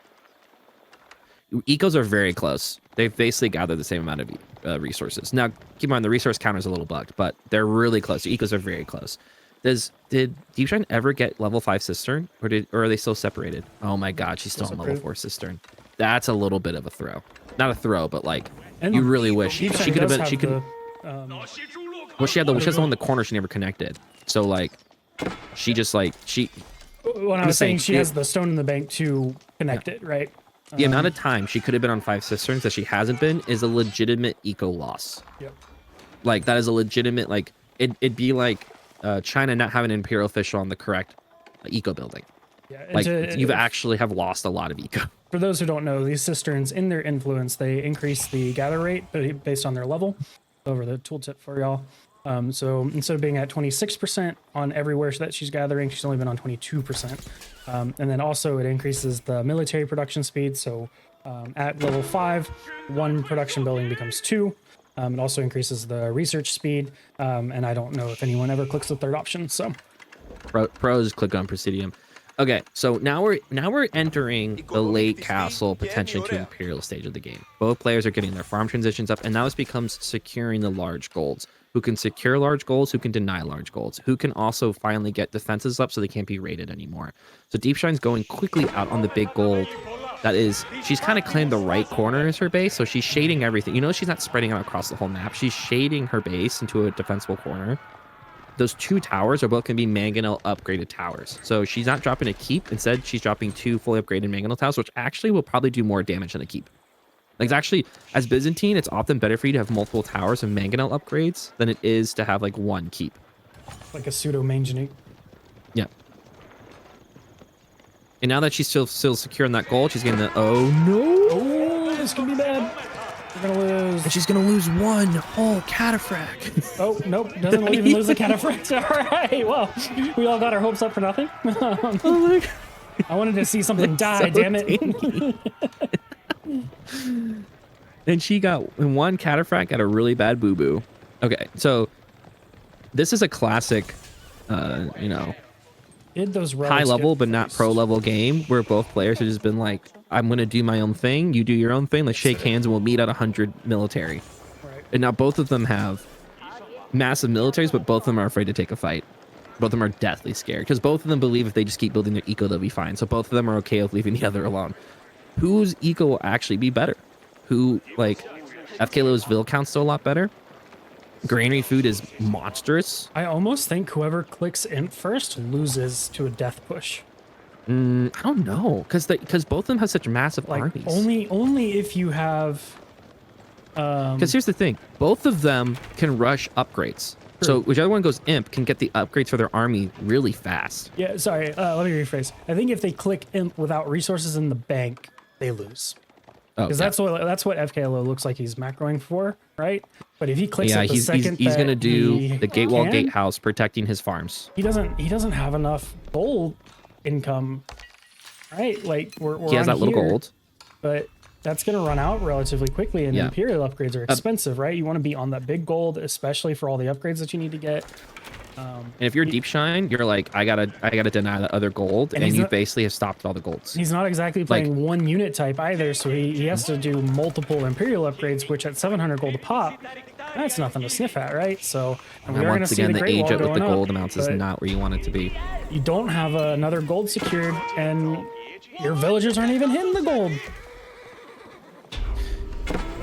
Ecos are very close. They've basically gathered the same amount of resources. Now, keep in mind, the resource counter is a little bugged, but they're really close. The ecos are very close. Did deepshine ever get level 5 cistern, or are they still separated? Oh my god, she's still on level 4 cistern. That's a little bit of a throw. Not a throw, but like you really wish she could have been. She could. Well, she has the one in the corner she never connected. So like, she just like she. When I was saying she has the stone in the bank to connect it, right? The amount of time she could have been on 5 cisterns that she hasn't been is a legitimate eco loss. Yep. Like that is a legitimate like it'd be like China not having an imperial official on the correct eco building. Yeah, like you've actually have lost a lot of eco. For those who don't know, these cisterns in their influence, they increase the gather rate based on their level. Over the tooltip for y'all. So instead of being at 26% on everywhere that she's gathering, she's only been on 22%. And then also it increases the military production speed. So at level 5, 1 production building becomes 2. It also increases the research speed. And I don't know if anyone ever clicks the 3rd option. So pros click on Presidium. Okay, so now we're entering the late castle, potentially to imperial stage of the game. Both players are getting their farm transitions up, and now this becomes securing the large golds. Who can secure large golds, who can deny large golds, who can also finally get defenses up so they can't be raided anymore. So Deepshine's going quickly out on the big gold. That is, she's kind of claimed the right corner as her base, so she's shading everything. You know, she's not spreading out across the whole map. She's shading her base into a defensible corner. Those 2 towers are both going to be mangonel upgraded towers. So she's not dropping a keep. Instead, she's dropping 2 fully upgraded mangonel towers, which actually will probably do more damage than a keep. Like, it's actually, as Byzantine, it's often better for you to have multiple towers and mangonel upgrades than it is to have, like, 1 keep. Like a pseudo-manganique. Yeah. And now that she's still secure in that gold, she's getting the, oh no! Oh, this could be bad. We're gonna lose. And she's gonna lose 1 whole cataphract. Oh, nope. Doesn't even lose the cataphract. All right. Well, we all got our hopes up for nothing. Oh my god. I wanted to see something die, so damn it. And she got 1 cataphract, got a really bad boo-boo. Okay, so this is a classic, you know, Did those high level but not pro level game where both players have just been like, I'm gonna do my own thing, you do your own thing, let's shake hands and we'll meet at 100 military. Right. And now both of them have massive militaries, but both of them are afraid to take a fight. Both of them are deathly scared because both of them believe if they just keep building their eco, they'll be fine. So both of them are okay with leaving the other alone. Whose eco will actually be better? Who, like, fklo's vill count's still a lot better. Granary food is monstrous. I almost think whoever clicks imp first loses to a death push. I don't know, because both of them have such massive Like armies. only if you have. Because here's the thing, both of them can rush upgrades. So whichever one goes imp can get the upgrades for their army really fast. Yeah, sorry. Let me rephrase. I think if they click imp without resources in the bank, they lose. Because that's what fklo looks like he's macroing for, right? But if he clicks it the second he's gonna do he the gate wall can, gatehouse protecting his farms. He doesn't have enough gold income, right? Like we're he has on that little here, gold, but that's gonna run out relatively quickly. And imperial upgrades are expensive, right? You want to be on that big gold, especially for all the upgrades that you need to get. And if you're Deepshine, you're like, I gotta deny that other gold, and you basically have stopped all the golds. He's not exactly playing one unit type either, so he has to do multiple imperial upgrades, which at 700 gold a pop, that's nothing to sniff at, right? So and once again, the age up with the gold amounts is not where you want it to be. You don't have another gold secured, and your villagers aren't even hitting the gold.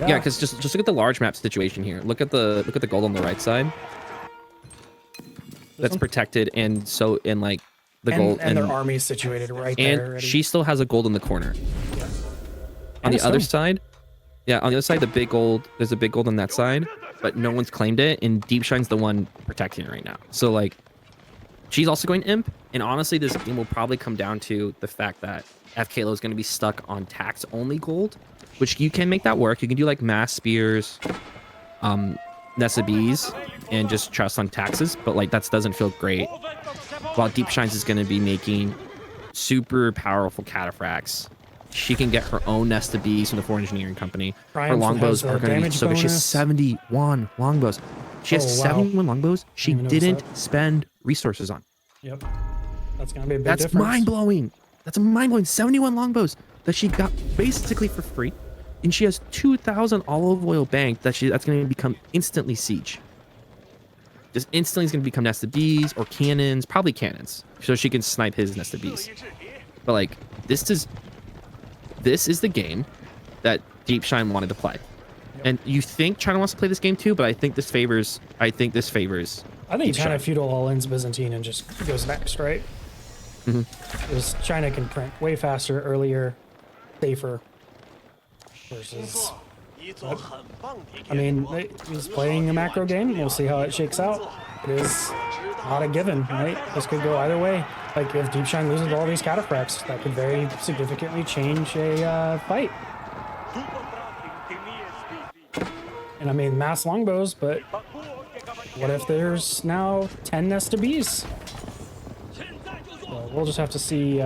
Yeah, because just look at the large map situation here. Look at the gold on the right side. That's protected, and so in like the gold and their army is situated right there. And she still has a gold in the corner. Yeah. On the other side, on the other side, the big gold. There's a big gold on that side, but no one's claimed it, and Deepshine's the one protecting it right now. So like, she's also going imp, and honestly, this game will probably come down to the fact that fklo is going to be stuck on tax only gold, which you can make that work. You can do like mass spears, Nessa Bees and just trust on taxes, but like that doesn't feel great. While Deepshines is going to be making super powerful cataphracts. She can get her own Nesta Bees from the Ford Engineering Company. Her longbows are going to be so good. She has 71 longbows. She has 71 longbows she didn't spend resources on. Yep. That's going to be a big difference. That's mind-blowing. That's mind-blowing. 71 longbows that she got basically for free. And she has 2,000 olive oil banked that's going to become instantly siege. Just instantly is going to become Nesta Bees or cannons, probably cannons, so she can snipe his Nesta Bees. But like, this is the game that Deepshine wanted to play. And you think China wants to play this game too, but I think this favors. I think China feudal all-ins Byzantine and just goes next, right? Because China can print way faster, earlier, safer. Versus, I mean, he's playing a macro game. We'll see how it shakes out. It is not a given, right? This could go either way. Like if Deepshine loses all these cataphracts, that could very significantly change a fight. And I mean, mass longbows, but what if there's now 10 Nesta Bees? So we'll just have to see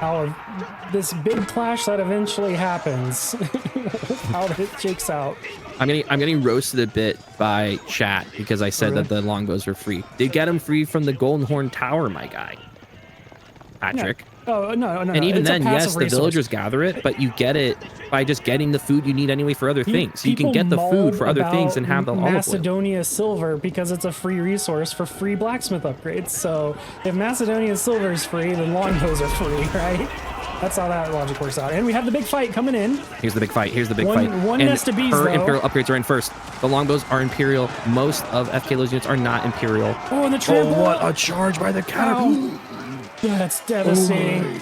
how this big clash that eventually happens, how it shakes out. I'm getting roasted a bit by chat because I said that the longbows are free. They get them free from the Golden Horn Tower, my guy. Patrick. Yeah. Oh, no. And even then, yes, the villagers gather it, but you get it by just getting the food you need anyway for other things. So you can get the food for other things and have the olive oil. Macedonia silver because it's a free resource for free blacksmith upgrades. So if Macedonia silver is free, then longbows are free, right? That's how that logic works out. And we have the big fight coming in. Here's the big fight. One Nesta Bees, her though. Imperial upgrades are in first. The longbows are Imperial. Most of fklo's units are not Imperial. Oh, and the trample. Oh, what a charge by the catapult. That's devastating.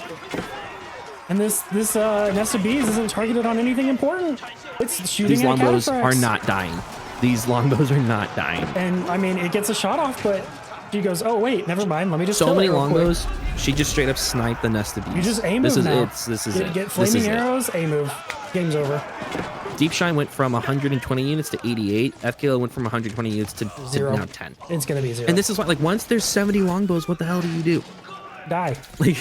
And this Nesta Bees isn't targeted on anything important. It's shooting These at longbows cataphracts. are not dying. These longbows are not dying. And I mean, it gets a shot off, but she goes, "Oh wait, never mind. Let me just." So many kill it real longbows. quick." She just straight up sniped the Nesta Bees. You just A move now. This is it. Get flaming arrows. A move. Game's over. Deepshine went from 120 units to 88. fklo went from 120 units to 0. Now 10. It's gonna be 0. And this is why, like, once there's 70 longbows, what the hell do you do? Die. Like,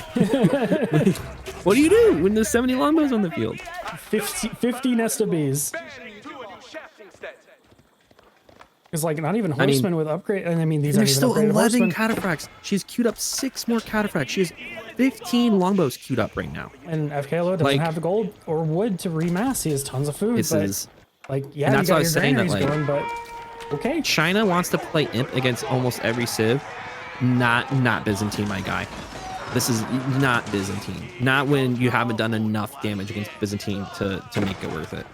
what do you do when there's 70 longbows on the field? 50 Nesta Bees. Because like not even horsemen with upgrade, and I mean these are still 11 cataphracts. She's queued up 6 more cataphracts. She has 15 longbows queued up right now. And fklo doesn't have the gold or wood to remass. He has tons of food. Like yeah, and that's you what I got was your saying, granaries that, like, going, but okay. China wants to play imp against almost every civ. Not Byzantine, my guy. This is not Byzantine. Not when you haven't done enough damage against Byzantine to make it worth it.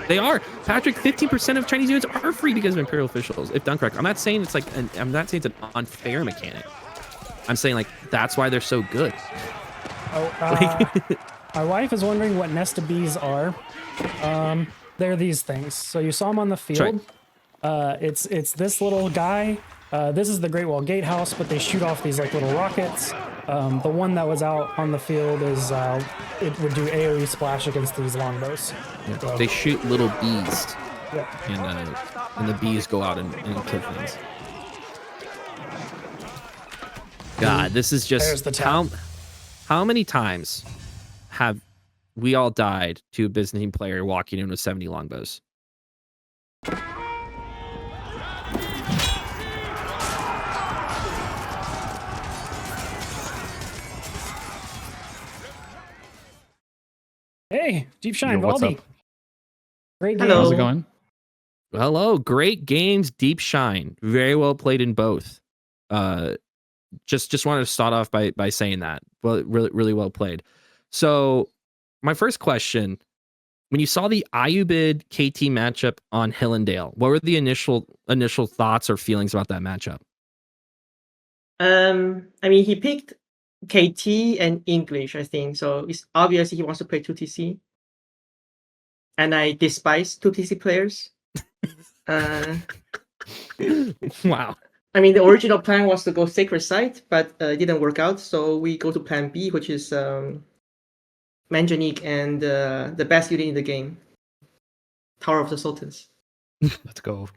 They are. Patrick, 15% of Chinese units are free because of Imperial officials, if done correct. I'm not saying it's like I'm not saying it's an unfair mechanic. I'm saying like that's why they're so good. My wife is wondering what Nesta Bees are. They're these things. So you saw them on the field. Right. It's this little guy. This is the Great Wall Gatehouse, but they shoot off these like little rockets. The one that was out on the field is it would do AoE splash against these longbows. Yeah. So, they shoot little bees, yeah. and the bees go out and kill things. God, this is just how many times have we all died to a Byzantine player walking in with 70 longbows? Hey, Deepshine, Valdi. Great game. Hello. How's it going? Hello, great games, Deepshine. Very well played in both. Just wanted to start off by saying that. Well, really well played. So, my first question: when you saw the Ayubid KT matchup on Hillendale, what were the initial thoughts or feelings about that matchup? I mean, he picked KT and English, I think. So it's obvious he wants to play 2TC. And I despise 2TC players. Wow. I mean, the original plan was to go Sacred Site, but it didn't work out. So we go to plan B, which is Manjanique and the best unit in the game. Tower of the Sultans. Let's go.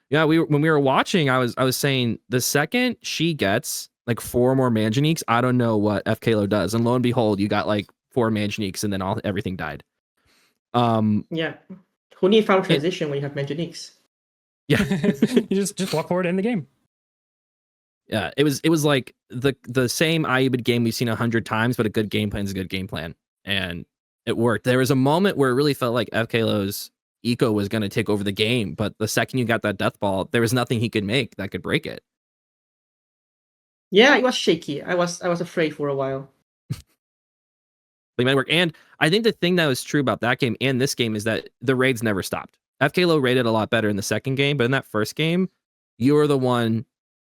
Yeah, when we were watching, I was saying the second she gets like 4 more Manjaniques, I don't know what fklo does, and lo and behold, you got like 4 Manjaniques, and then everything died. Yeah, who need farm transition when you have Manjaniques? Yeah, You just walk forward in the game. yeah, it was like the same Ayubid game we've seen 100 times, but a good game plan is a good game plan, and it worked. There was a moment where it really felt like fklo's eco was going to take over the game, but the second you got that death ball, there was nothing he could make that could break it. Yeah, it was shaky. I was afraid for a while. They might work. And I think the thing that was true about that game and this game is that the raids never stopped. fklo raided a lot better in the second game, but in that first game, you were the one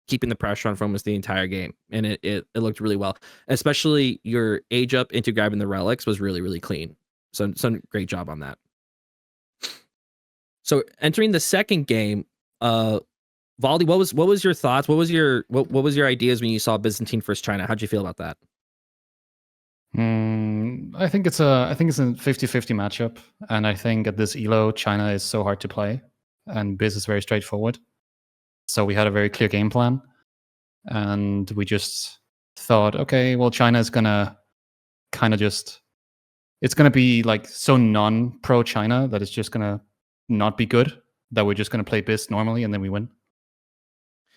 keeping the pressure on for almost the entire game, and it looked really well. Especially your age up into grabbing the relics was really, really clean. So some great job on that. So entering the second game, Valdi, what was your thoughts? What was your ideas when you saw Byzantine versus China? How'd you feel about that? I think it's a 50-50 matchup, and I think at this elo, China is so hard to play, and Biz is very straightforward. So we had a very clear game plan, and we just thought, okay, well, China is gonna kind of it's gonna be like so non-pro China that it's just gonna not be good, that we're just gonna play Biz normally and then we win.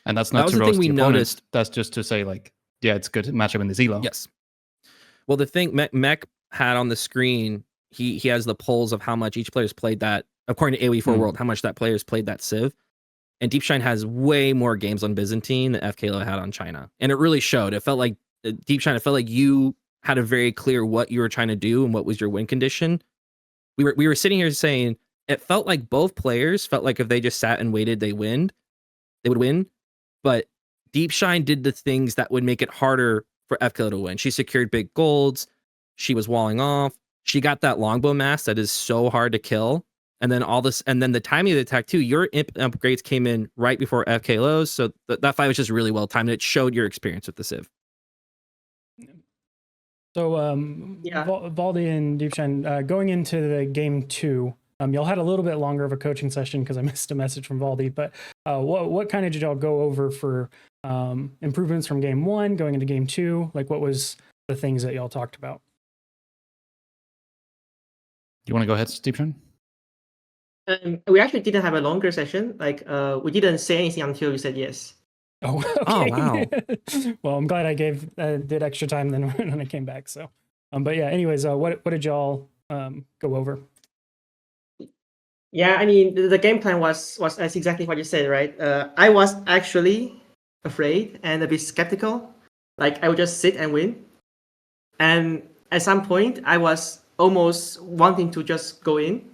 And that's not to roast the opponent. That's just to say, like, yeah, it's a good matchup in this elo. Yes. Well, the thing Mech had on the screen, he has the polls of how much each player's played that, according to AoE4 World, how much that player's played that Civ. And deepshine has way more games on Byzantine than fklo had on China. And it really showed. It felt like deepshine, it felt like you had a very clear what you were trying to do and what was your win condition. We were sitting here saying it felt like both players felt like if they just sat and waited, they would win. But deepshine did the things that would make it harder for fklo to win. She secured big golds. She was walling off. She got that longbow mass that is so hard to kill. And then the timing of the attack too. Your imp upgrades came in right before fklo's, so that fight was just really well timed. It showed your experience with the Civ. So, Valdi and deepshine, going into the game 2, y'all had a little bit longer of a coaching session because I missed a message from Valdi. But what kind of did y'all go over for improvements from game 1 going into game 2? Like, what was the things that y'all talked about? You want to go ahead, deepshine? We actually didn't have a longer session. Like, we didn't say anything until you said yes. Oh, okay. Oh, wow. Well, I'm glad I did extra time then when I came back. So, but yeah. Anyways, what did y'all go over? Yeah, I mean, the game plan was as exactly what you said, right? I was actually afraid and a bit skeptical. Like, I would just sit and win. And at some point, I was almost wanting to just go in,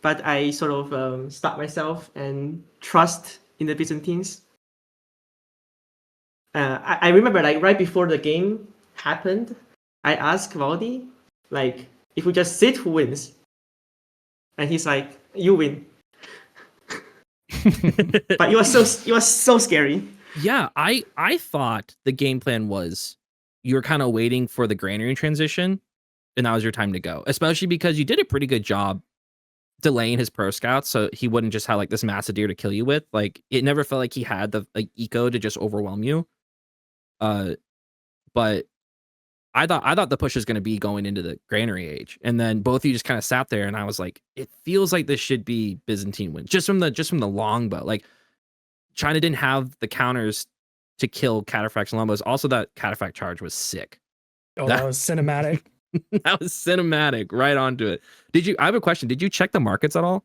but I sort of stopped myself and trust in the Byzantines. I remember, like, right before the game happened, I asked Valdi, like, if we just sit, who wins? And he's like, you win. But it was so scary. Yeah, I thought the game plan was you were kind of waiting for the granary transition, and that was your time to go. Especially because you did a pretty good job delaying his pro scouts, so he wouldn't just have like this massive deer to kill you with. Like, it never felt like he had the eco to just overwhelm you. But I thought the push was going to be going into the granary age, and then both of you just kind of sat there, and I was like, it feels like this should be Byzantine win just from the longbow. Like, China didn't have the counters to kill cataphracts and longbows. Also, that cataphract charge was sick. Oh, that was cinematic. That was cinematic, right onto it. I have a question. Did you check the markets at all?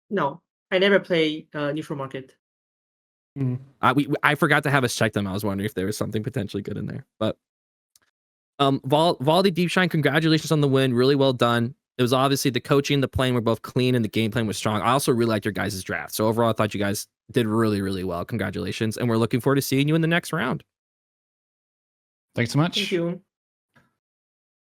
No, I never play neutral market. I forgot to have us check them. I was wondering if there was something potentially good in there. But Valdi, deepshine, congratulations on the win. Really well done. It was obviously the coaching and the playing were both clean and the game plan was strong. I also really liked your guys' draft. So overall, I thought you guys did really, really well. Congratulations. And we're looking forward to seeing you in the next round. Thanks so much. Thank you.